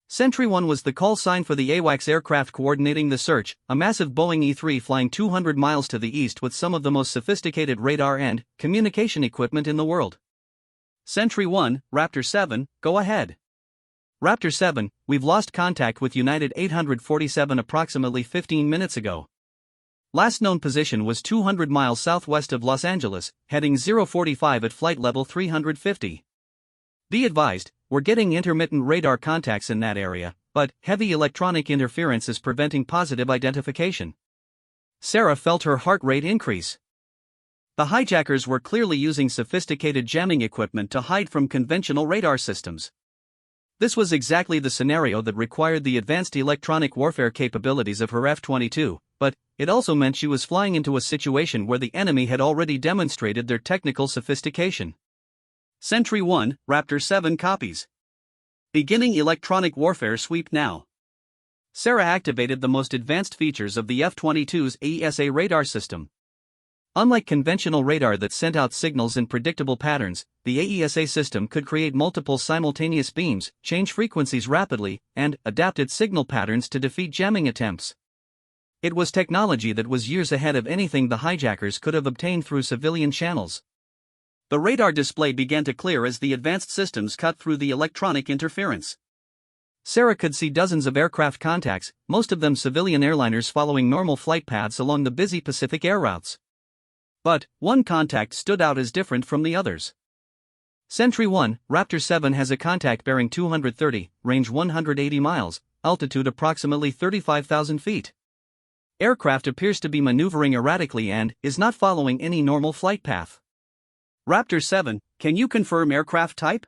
Sentry 1 was the call sign for the AWACS aircraft coordinating the search, a massive Boeing E-3 flying 200 miles to the east with some of the most sophisticated radar and communication equipment in the world. Sentry 1, Raptor 7, go ahead. Raptor 7, we've lost contact with United 847 approximately 15 minutes ago. Last known position was 200 miles southwest of Los Angeles, heading 045 at flight level 350. Be advised, we're getting intermittent radar contacts in that area, but heavy electronic interference is preventing positive identification. Sarah felt her heart rate increase. The hijackers were clearly using sophisticated jamming equipment to hide from conventional radar systems. This was exactly the scenario that required the advanced electronic warfare capabilities of her F-22, but it also meant she was flying into a situation where the enemy had already demonstrated their technical sophistication. Sentry 1, Raptor 7 copies. Beginning electronic warfare sweep now. Sarah activated the most advanced features of the F-22's AESA radar system. Unlike conventional radar that sent out signals in predictable patterns, the AESA system could create multiple simultaneous beams, change frequencies rapidly, and adapt its signal patterns to defeat jamming attempts. It was technology that was years ahead of anything the hijackers could have obtained through civilian channels. The radar display began to clear as the advanced systems cut through the electronic interference. Sarah could see dozens of aircraft contacts, most of them civilian airliners following normal flight paths along the busy Pacific air routes. But one contact stood out as different from the others. Sentry 1, Raptor 7 has a contact bearing 230, range 180 miles, altitude approximately 35,000 feet. Aircraft appears to be maneuvering erratically and is not following any normal flight path. Raptor 7, can you confirm aircraft type?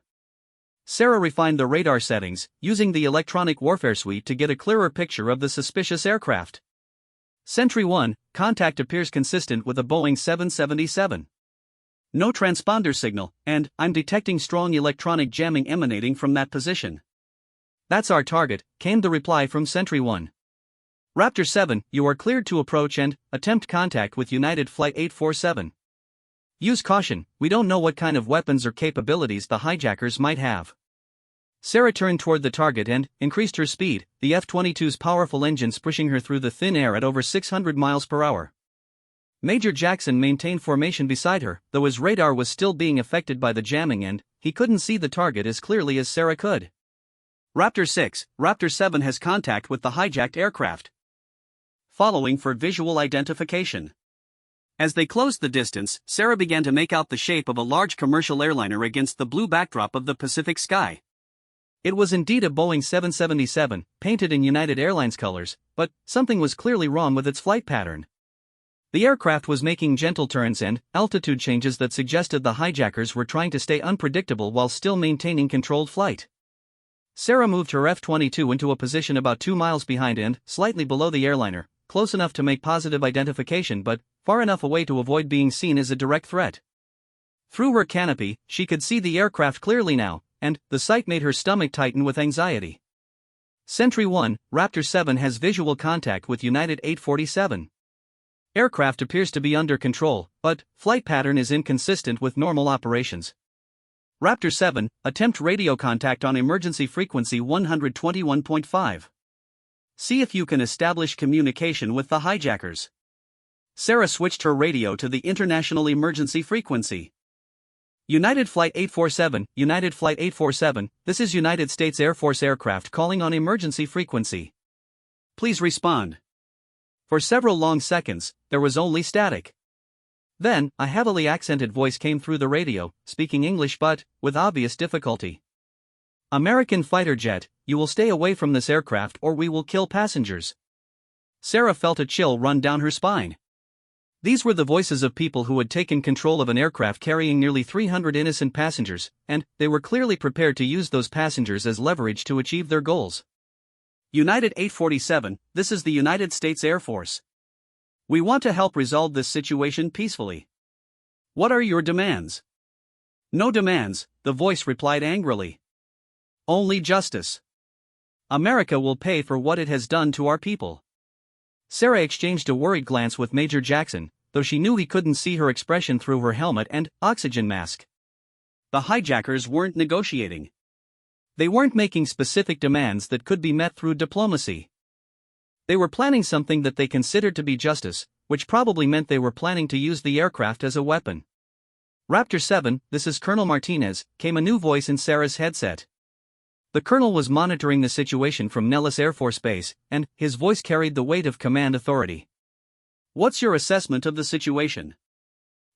Sarah refined the radar settings, using the electronic warfare suite to get a clearer picture of the suspicious aircraft. Sentry 1, contact appears consistent with a Boeing 777. No transponder signal, and I'm detecting strong electronic jamming emanating from that position. That's our target, came the reply from Sentry 1. Raptor 7, you are cleared to approach and attempt contact with United Flight 847. Use caution, we don't know what kind of weapons or capabilities the hijackers might have. Sarah turned toward the target and increased her speed, the F-22's powerful engines pushing her through the thin air at over 600 miles per hour. Major Jackson maintained formation beside her, though his radar was still being affected by the jamming and he couldn't see the target as clearly as Sarah could. Raptor 6, Raptor 7 has contact with the hijacked aircraft. Following for visual identification. As they closed the distance, Sarah began to make out the shape of a large commercial airliner against the blue backdrop of the Pacific sky. It was indeed a Boeing 777, painted in United Airlines colors, but something was clearly wrong with its flight pattern. The aircraft was making gentle turns and altitude changes that suggested the hijackers were trying to stay unpredictable while still maintaining controlled flight. Sarah moved her F-22 into a position about 2 miles behind and slightly below the airliner, close enough to make positive identification but far enough away to avoid being seen as a direct threat. Through her canopy, she could see the aircraft clearly now, and the sight made her stomach tighten with anxiety. Sentry 1, Raptor 7 has visual contact with United 847. Aircraft appears to be under control, but flight pattern is inconsistent with normal operations. Raptor 7, attempt radio contact on emergency frequency 121.5. See if you can establish communication with the hijackers. Sarah switched her radio to the international emergency frequency. United Flight 847, United Flight 847, this is United States Air Force aircraft calling on emergency frequency. Please respond. For several long seconds, there was only static. Then, a heavily accented voice came through the radio, speaking English but with obvious difficulty. American fighter jet, you will stay away from this aircraft or we will kill passengers. Sarah felt a chill run down her spine. These were the voices of people who had taken control of an aircraft carrying nearly 300 innocent passengers, and they were clearly prepared to use those passengers as leverage to achieve their goals. United 847, this is the United States Air Force. We want to help resolve this situation peacefully. What are your demands? No demands, the voice replied angrily. Only justice. America will pay for what it has done to our people. Sarah exchanged a worried glance with Major Jackson, though she knew he couldn't see her expression through her helmet and oxygen mask. The hijackers weren't negotiating. They weren't making specific demands that could be met through diplomacy. They were planning something that they considered to be justice, which probably meant they were planning to use the aircraft as a weapon. Raptor 7, this is Colonel Martinez, came a new voice in Sarah's headset. The colonel was monitoring the situation from Nellis Air Force Base, and his voice carried the weight of command authority. What's your assessment of the situation?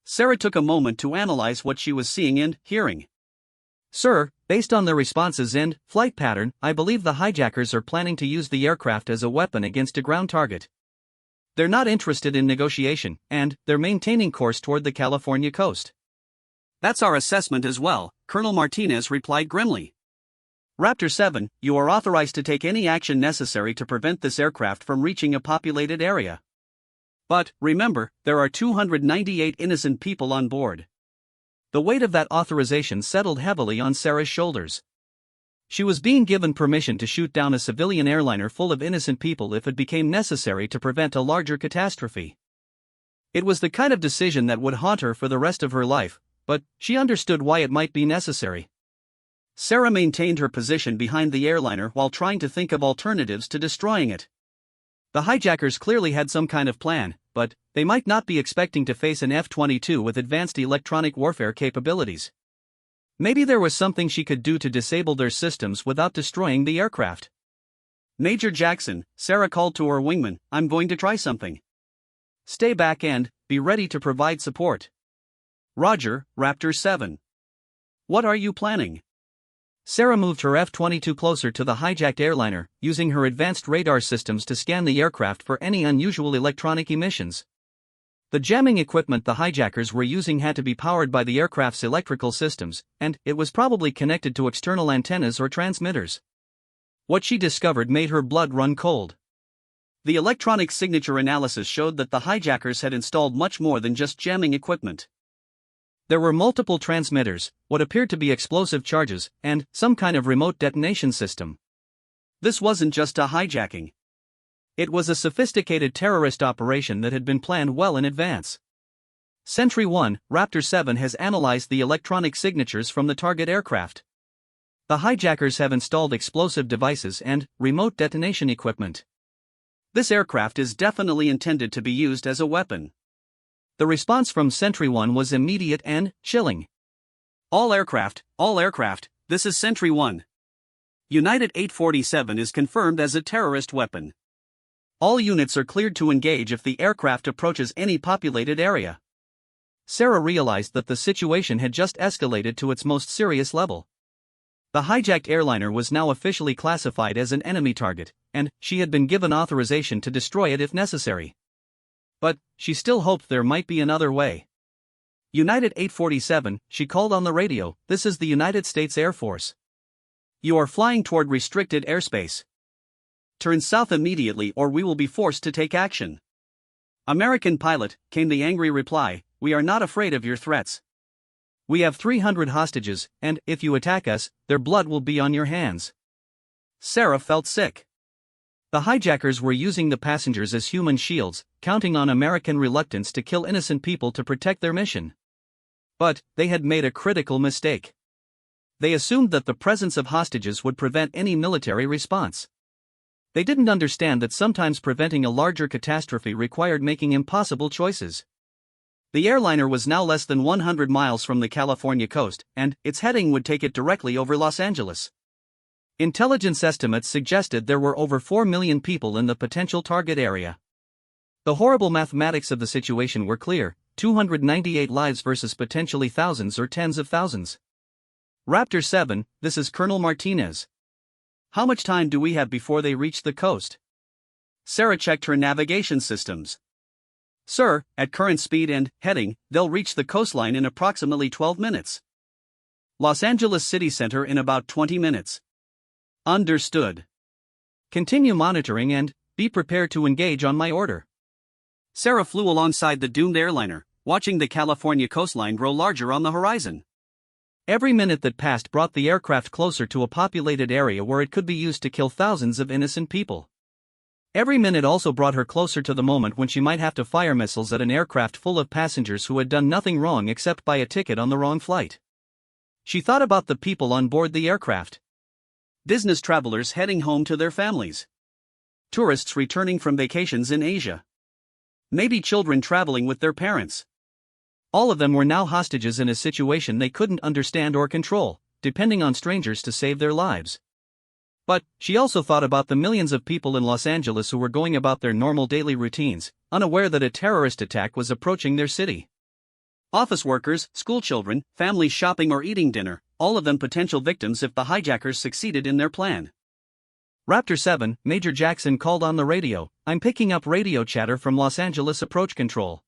Sarah took a moment to analyze what she was seeing and hearing. Sir, based on their responses and flight pattern, I believe the hijackers are planning to use the aircraft as a weapon against a ground target. They're not interested in negotiation, and they're maintaining course toward the California coast. That's our assessment as well, Colonel Martinez replied grimly. Raptor 7, you are authorized to take any action necessary to prevent this aircraft from reaching a populated area. But, remember, there are 298 innocent people on board. The weight of that authorization settled heavily on Sarah's shoulders. She was being given permission to shoot down a civilian airliner full of innocent people if it became necessary to prevent a larger catastrophe. It was the kind of decision that would haunt her for the rest of her life, but she understood why it might be necessary. Sarah maintained her position behind the airliner while trying to think of alternatives to destroying it. The hijackers clearly had some kind of plan, but they might not be expecting to face an F-22 with advanced electronic warfare capabilities. Maybe there was something she could do to disable their systems without destroying the aircraft. Major Jackson, Sarah called to her wingman, I'm going to try something. Stay back and be ready to provide support. Roger, Raptor 7. What are you planning? Sarah moved her F-22 closer to the hijacked airliner, using her advanced radar systems to scan the aircraft for any unusual electronic emissions. The jamming equipment the hijackers were using had to be powered by the aircraft's electrical systems, and it was probably connected to external antennas or transmitters. What she discovered made her blood run cold. The electronic signature analysis showed that the hijackers had installed much more than just jamming equipment. There were multiple transmitters, what appeared to be explosive charges, and some kind of remote detonation system. This wasn't just a hijacking. It was a sophisticated terrorist operation that had been planned well in advance. Sentry 1, Raptor 7 has analyzed the electronic signatures from the target aircraft. The hijackers have installed explosive devices and remote detonation equipment. This aircraft is definitely intended to be used as a weapon. The response from Sentry 1 was immediate and chilling. All aircraft, this is Sentry 1. United 847 is confirmed as a terrorist weapon. All units are cleared to engage if the aircraft approaches any populated area. Sarah realized that the situation had just escalated to its most serious level. The hijacked airliner was now officially classified as an enemy target, and she had been given authorization to destroy it if necessary. But she still hoped there might be another way. United 847, she called on the radio, this is the United States Air Force. You are flying toward restricted airspace. Turn south immediately or we will be forced to take action. American pilot, came the angry reply, we are not afraid of your threats. We have 300 hostages, and if you attack us, their blood will be on your hands. Sarah felt sick. The hijackers were using the passengers as human shields, counting on American reluctance to kill innocent people to protect their mission. But they had made a critical mistake. They assumed that the presence of hostages would prevent any military response. They didn't understand that sometimes preventing a larger catastrophe required making impossible choices. The airliner was now less than 100 miles from the California coast, and its heading would take it directly over Los Angeles. Intelligence estimates suggested there were over 4 million people in the potential target area. The horrible mathematics of the situation were clear, 298 lives versus potentially thousands or tens of thousands. Raptor 7, this is Colonel Martinez. How much time do we have before they reach the coast? Sarah checked her navigation systems. Sir, at current speed and heading, they'll reach the coastline in approximately 12 minutes. Los Angeles City Center in about 20 minutes. Understood. Continue monitoring and be prepared to engage on my order. Sarah flew alongside the doomed airliner, watching the California coastline grow larger on the horizon. Every minute that passed brought the aircraft closer to a populated area where it could be used to kill thousands of innocent people. Every minute also brought her closer to the moment when she might have to fire missiles at an aircraft full of passengers who had done nothing wrong except buy a ticket on the wrong flight. She thought about the people on board the aircraft. Business travelers heading home to their families. Tourists returning from vacations in Asia. Maybe children traveling with their parents. All of them were now hostages in a situation they couldn't understand or control, depending on strangers to save their lives. But she also thought about the millions of people in Los Angeles who were going about their normal daily routines, unaware that a terrorist attack was approaching their city. Office workers, schoolchildren, families shopping or eating dinner, all of them potential victims if the hijackers succeeded in their plan. Raptor 7, Major Jackson called on the radio, I'm picking up radio chatter from Los Angeles approach control.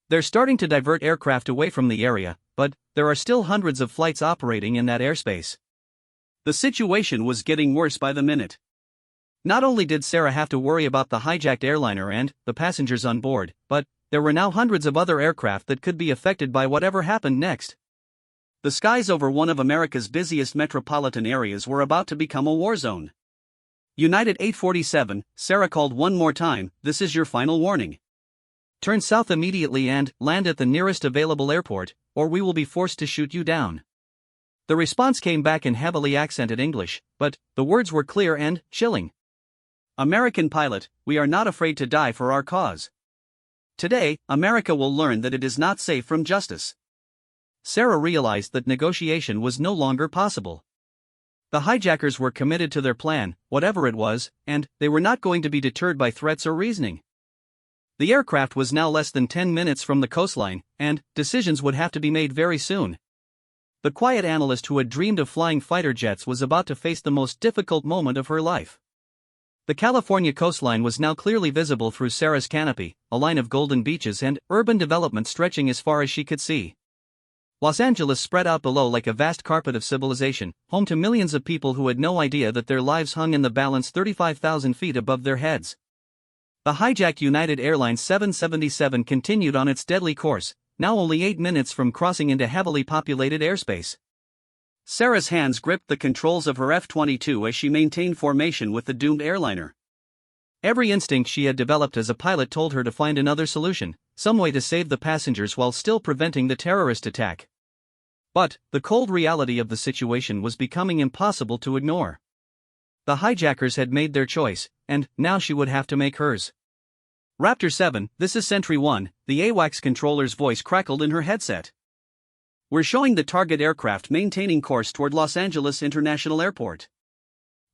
They're starting to divert aircraft away from the area, but there are still hundreds of flights operating in that airspace. The situation was getting worse by the minute. Not only did Sarah have to worry about the hijacked airliner and the passengers on board, but there were now hundreds of other aircraft that could be affected by whatever happened next. The skies over one of America's busiest metropolitan areas were about to become a war zone. United 847, Sarah called one more time, this is your final warning. Turn south immediately and land at the nearest available airport, or we will be forced to shoot you down. The response came back in heavily accented English, but the words were clear and chilling. American pilot, we are not afraid to die for our cause. Today, America will learn that it is not safe from justice. Sarah realized that negotiation was no longer possible. The hijackers were committed to their plan, whatever it was, and they were not going to be deterred by threats or reasoning. The aircraft was now less than 10 minutes from the coastline, and decisions would have to be made very soon. The quiet analyst who had dreamed of flying fighter jets was about to face the most difficult moment of her life. The California coastline was now clearly visible through Sarah's canopy, a line of golden beaches and urban development stretching as far as she could see. Los Angeles spread out below like a vast carpet of civilization, home to millions of people who had no idea that their lives hung in the balance 35,000 feet above their heads. The hijacked United Airlines 777 continued on its deadly course, now only 8 minutes from crossing into heavily populated airspace. Sarah's hands gripped the controls of her F-22 as she maintained formation with the doomed airliner. Every instinct she had developed as a pilot told her to find another solution, some way to save the passengers while still preventing the terrorist attack. But the cold reality of the situation was becoming impossible to ignore. The hijackers had made their choice, and now she would have to make hers. Raptor 7, this is Sentry 1, the AWACS controller's voice crackled in her headset. We're showing the target aircraft maintaining course toward Los Angeles International Airport.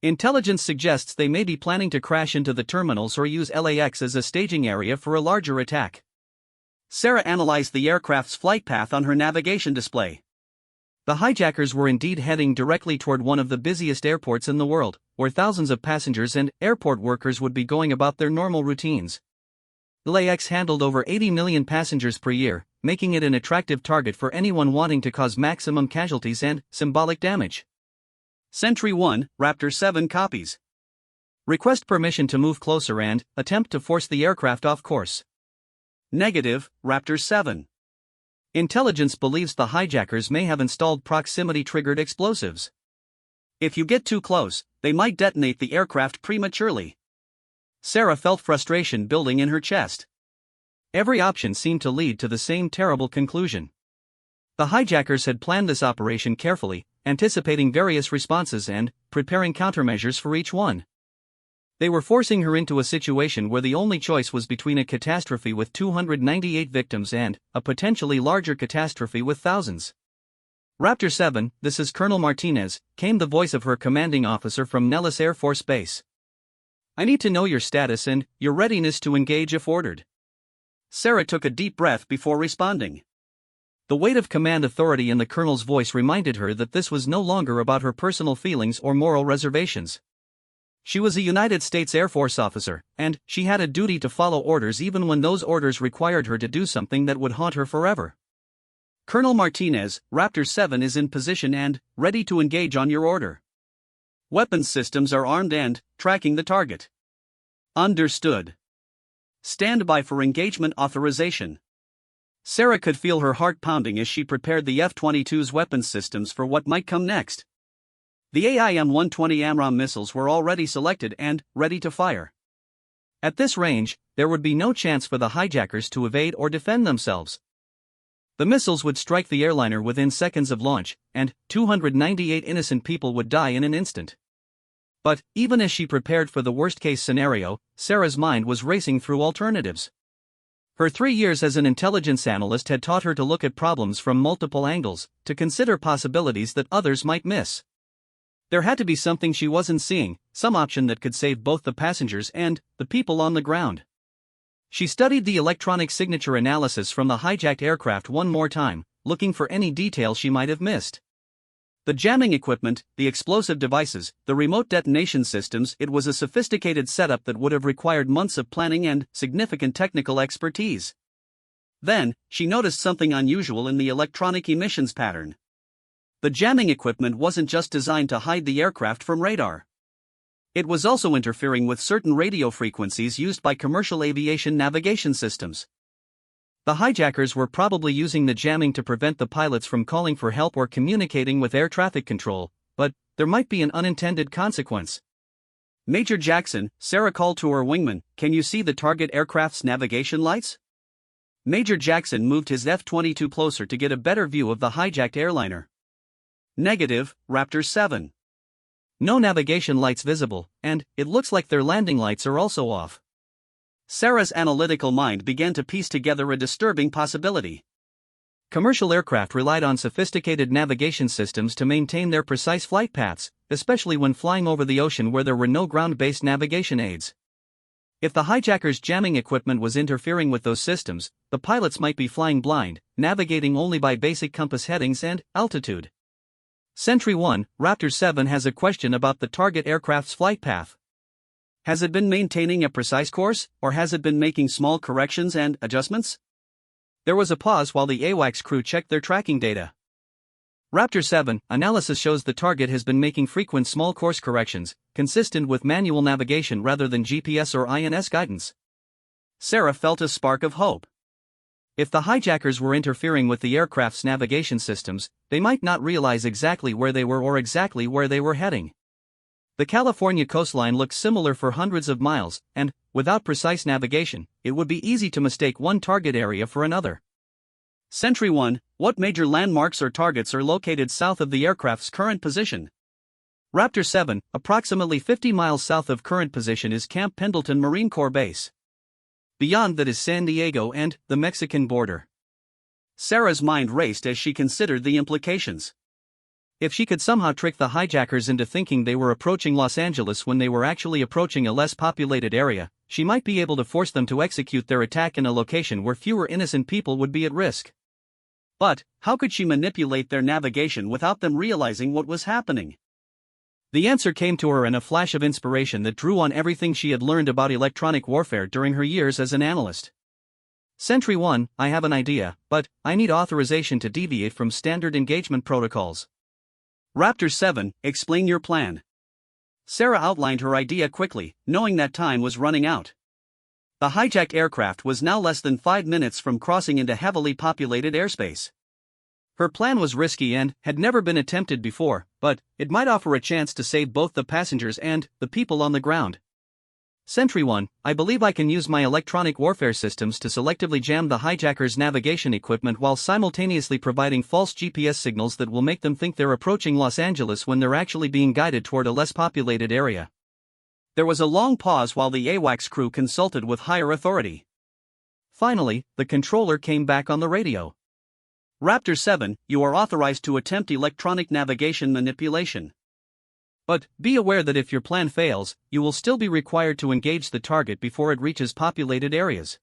Intelligence suggests they may be planning to crash into the terminals or use LAX as a staging area for a larger attack. Sarah analyzed the aircraft's flight path on her navigation display. The hijackers were indeed heading directly toward one of the busiest airports in the world, where thousands of passengers and airport workers would be going about their normal routines. LAX handled over 80 million passengers per year, making it an attractive target for anyone wanting to cause maximum casualties and symbolic damage. Sentry 1, Raptor 7 copies. Request permission to move closer and attempt to force the aircraft off course. Negative, Raptor 7. Intelligence believes the hijackers may have installed proximity-triggered explosives. If you get too close, they might detonate the aircraft prematurely. Sarah felt frustration building in her chest. Every option seemed to lead to the same terrible conclusion. The hijackers had planned this operation carefully, anticipating various responses and preparing countermeasures for each one. They were forcing her into a situation where the only choice was between a catastrophe with 298 victims and a potentially larger catastrophe with thousands. Raptor 7, this is Colonel Martinez, came the voice of her commanding officer from Nellis Air Force Base. I need to know your status and your readiness to engage if ordered. Sarah took a deep breath before responding. The weight of command authority in the colonel's voice reminded her that this was no longer about her personal feelings or moral reservations. She was a United States Air Force officer, and she had a duty to follow orders even when those orders required her to do something that would haunt her forever. Colonel Martinez, Raptor 7 is in position and ready to engage on your order. Weapons systems are armed and tracking the target. Understood. Stand by for engagement authorization. Sarah could feel her heart pounding as she prepared the F-22's weapons systems for what might come next. The AIM-120 AMRAAM missiles were already selected and ready to fire. At this range, there would be no chance for the hijackers to evade or defend themselves. The missiles would strike the airliner within seconds of launch, and 298 innocent people would die in an instant. But, even as she prepared for the worst-case scenario, Sarah's mind was racing through alternatives. Her 3 years as an intelligence analyst had taught her to look at problems from multiple angles, to consider possibilities that others might miss. There had to be something she wasn't seeing, some option that could save both the passengers and the people on the ground. She studied the electronic signature analysis from the hijacked aircraft one more time, looking for any detail she might have missed. The jamming equipment, the explosive devices, the remote detonation systems, it was a sophisticated setup that would have required months of planning and significant technical expertise. Then, she noticed something unusual in the electronic emissions pattern. The jamming equipment wasn't just designed to hide the aircraft from radar. It was also interfering with certain radio frequencies used by commercial aviation navigation systems. The hijackers were probably using the jamming to prevent the pilots from calling for help or communicating with air traffic control, but there might be an unintended consequence. Major Jackson, Sarah called to her wingman, can you see the target aircraft's navigation lights? Major Jackson moved his F-22 closer to get a better view of the hijacked airliner. Negative, Raptor 7. No navigation lights visible, and it looks like their landing lights are also off. Sarah's analytical mind began to piece together a disturbing possibility. Commercial aircraft relied on sophisticated navigation systems to maintain their precise flight paths, especially when flying over the ocean where there were no ground-based navigation aids. If the hijackers' jamming equipment was interfering with those systems, the pilots might be flying blind, navigating only by basic compass headings and altitude. Sentry 1, Raptor 7 has a question about the target aircraft's flight path. Has it been maintaining a precise course, or has it been making small corrections and adjustments? There was a pause while the AWACS crew checked their tracking data. Raptor 7, analysis shows the target has been making frequent small course corrections, consistent with manual navigation rather than GPS or INS guidance. Sarah felt a spark of hope. If the hijackers were interfering with the aircraft's navigation systems, they might not realize exactly where they were or exactly where they were heading. The California coastline looked similar for hundreds of miles, and, without precise navigation, it would be easy to mistake one target area for another. Sentry 1, what major landmarks or targets are located south of the aircraft's current position? Raptor 7, approximately 50 miles south of current position is Camp Pendleton Marine Corps Base. Beyond that is San Diego and the Mexican border. Sarah's mind raced as she considered the implications. If she could somehow trick the hijackers into thinking they were approaching Los Angeles when they were actually approaching a less populated area, she might be able to force them to execute their attack in a location where fewer innocent people would be at risk. But, how could she manipulate their navigation without them realizing what was happening? The answer came to her in a flash of inspiration that drew on everything she had learned about electronic warfare during her years as an analyst. Sentry 1, I have an idea, but I need authorization to deviate from standard engagement protocols. Raptor 7, explain your plan. Sarah outlined her idea quickly, knowing that time was running out. The hijacked aircraft was now less than 5 minutes from crossing into heavily populated airspace. Her plan was risky and had never been attempted before, but it might offer a chance to save both the passengers and the people on the ground. Sentry 1, I believe I can use my electronic warfare systems to selectively jam the hijackers' navigation equipment while simultaneously providing false GPS signals that will make them think they're approaching Los Angeles when they're actually being guided toward a less populated area. There was a long pause while the AWACS crew consulted with higher authority. Finally, the controller came back on the radio. Raptor 7, you are authorized to attempt electronic navigation manipulation. But be aware that if your plan fails, you will still be required to engage the target before it reaches populated areas.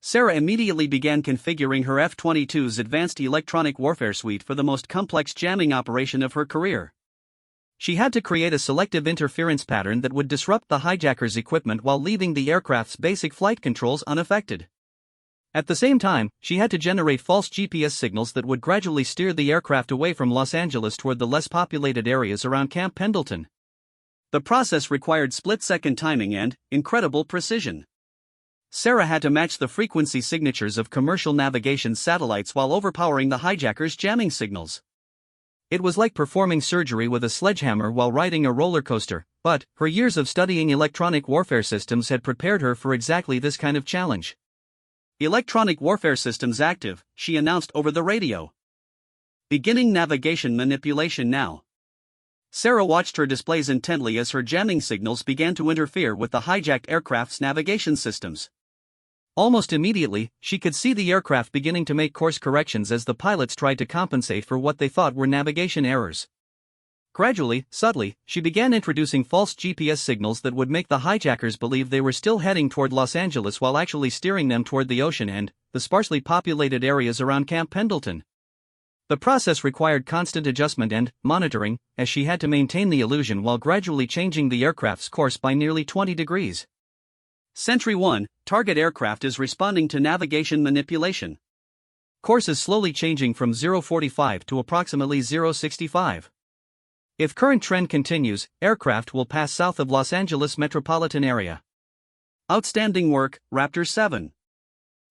Sarah immediately began configuring her F-22's advanced electronic warfare suite for the most complex jamming operation of her career. She had to create a selective interference pattern that would disrupt the hijackers' equipment while leaving the aircraft's basic flight controls unaffected. At the same time, she had to generate false GPS signals that would gradually steer the aircraft away from Los Angeles toward the less populated areas around Camp Pendleton. The process required split-second timing and incredible precision. Sarah had to match the frequency signatures of commercial navigation satellites while overpowering the hijackers' jamming signals. It was like performing surgery with a sledgehammer while riding a roller coaster, but her years of studying electronic warfare systems had prepared her for exactly this kind of challenge. Electronic warfare systems active, she announced over the radio. Beginning navigation manipulation now. Sarah watched her displays intently as her jamming signals began to interfere with the hijacked aircraft's navigation systems. Almost immediately, she could see the aircraft beginning to make course corrections as the pilots tried to compensate for what they thought were navigation errors. Gradually, subtly, she began introducing false GPS signals that would make the hijackers believe they were still heading toward Los Angeles while actually steering them toward the ocean and the sparsely populated areas around Camp Pendleton. The process required constant adjustment and monitoring, as she had to maintain the illusion while gradually changing the aircraft's course by nearly 20 degrees. Sentry 1, target aircraft is responding to navigation manipulation. Course is slowly changing from 045 to approximately 065. If current trend continues, aircraft will pass south of Los Angeles metropolitan area. Outstanding work, Raptor 7.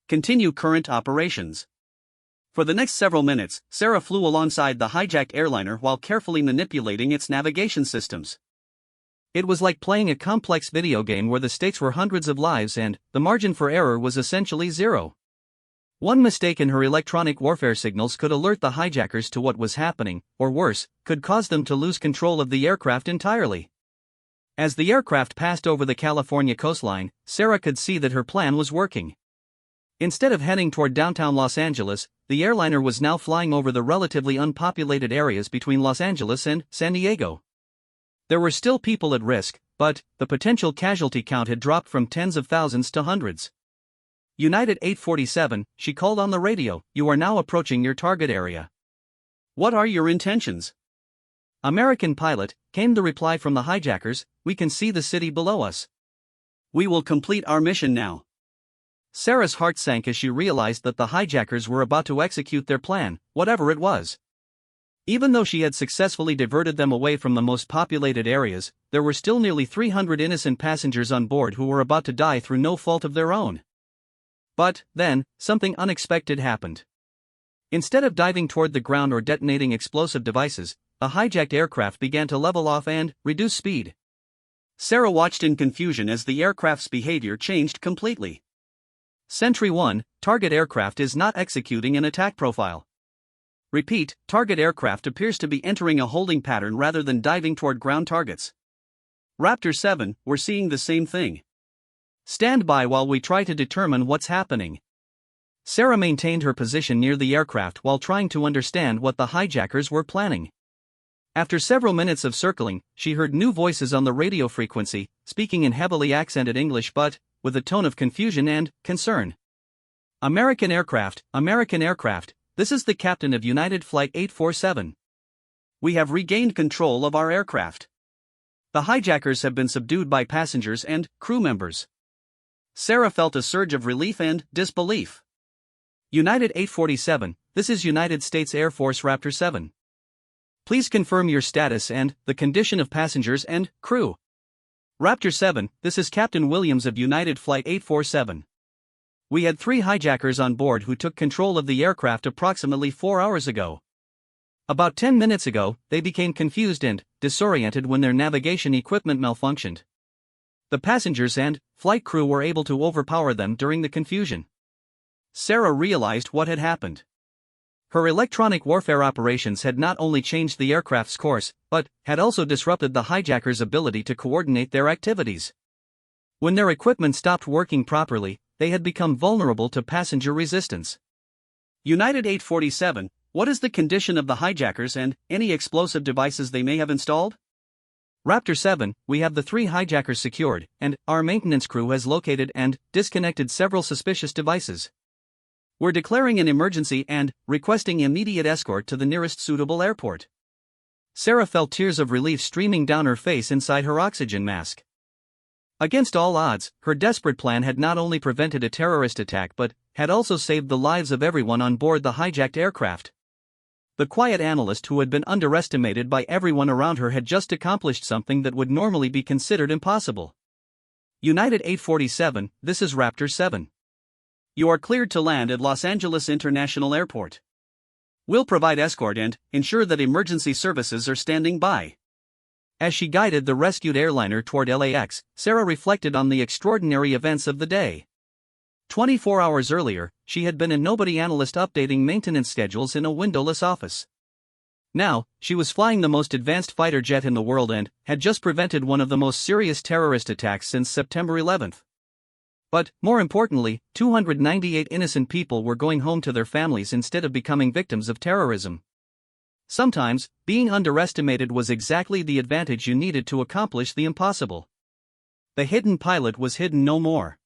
Continue current operations. For the next several minutes, Sarah flew alongside the hijacked airliner while carefully manipulating its navigation systems. It was like playing a complex video game where the stakes were hundreds of lives and the margin for error was essentially zero. One mistake in her electronic warfare signals could alert the hijackers to what was happening, or worse, could cause them to lose control of the aircraft entirely. As the aircraft passed over the California coastline, Sarah could see that her plan was working. Instead of heading toward downtown Los Angeles, the airliner was now flying over the relatively unpopulated areas between Los Angeles and San Diego. There were still people at risk, but the potential casualty count had dropped from tens of thousands to hundreds. United 847, she called on the radio, you are now approaching your target area. What are your intentions? American pilot, came the reply from the hijackers, we can see the city below us. We will complete our mission now. Sarah's heart sank as she realized that the hijackers were about to execute their plan, whatever it was. Even though she had successfully diverted them away from the most populated areas, there were still nearly 300 innocent passengers on board who were about to die through no fault of their own. But, then, something unexpected happened. Instead of diving toward the ground or detonating explosive devices, the hijacked aircraft began to level off and reduce speed. Sarah watched in confusion as the aircraft's behavior changed completely. Sentry 1, target aircraft is not executing an attack profile. Repeat, target aircraft appears to be entering a holding pattern rather than diving toward ground targets. Raptor 7, we're seeing the same thing. Stand by while we try to determine what's happening. Sarah maintained her position near the aircraft while trying to understand what the hijackers were planning. After several minutes of circling, she heard new voices on the radio frequency, speaking in heavily accented English but with a tone of confusion and concern. American aircraft, this is the captain of United Flight 847. We have regained control of our aircraft. The hijackers have been subdued by passengers and crew members. Sarah felt a surge of relief and disbelief. United 847, this is United States Air Force Raptor 7. Please confirm your status and the condition of passengers and crew. Raptor 7, this is Captain Williams of United Flight 847. We had 3 hijackers on board who took control of the aircraft approximately 4 hours ago. About 10 minutes ago, they became confused and disoriented when their navigation equipment malfunctioned. The passengers and flight crew were able to overpower them during the confusion. Sarah realized what had happened. Her electronic warfare operations had not only changed the aircraft's course, but had also disrupted the hijackers' ability to coordinate their activities. When their equipment stopped working properly, they had become vulnerable to passenger resistance. United 847, what is the condition of the hijackers and any explosive devices they may have installed? Raptor 7, we have the 3 hijackers secured, and our maintenance crew has located and disconnected several suspicious devices. We're declaring an emergency and requesting immediate escort to the nearest suitable airport. Sarah felt tears of relief streaming down her face inside her oxygen mask. Against all odds, her desperate plan had not only prevented a terrorist attack but had also saved the lives of everyone on board the hijacked aircraft. The quiet analyst who had been underestimated by everyone around her had just accomplished something that would normally be considered impossible. United 847, this is Raptor 7. You are cleared to land at Los Angeles International Airport. We'll provide escort and ensure that emergency services are standing by. As she guided the rescued airliner toward LAX, Sarah reflected on the extraordinary events of the day. 24 hours earlier, she had been a nobody analyst updating maintenance schedules in a windowless office. Now, she was flying the most advanced fighter jet in the world and had just prevented one of the most serious terrorist attacks since September 11th. But, more importantly, 298 innocent people were going home to their families instead of becoming victims of terrorism. Sometimes, being underestimated was exactly the advantage you needed to accomplish the impossible. The hidden pilot was hidden no more.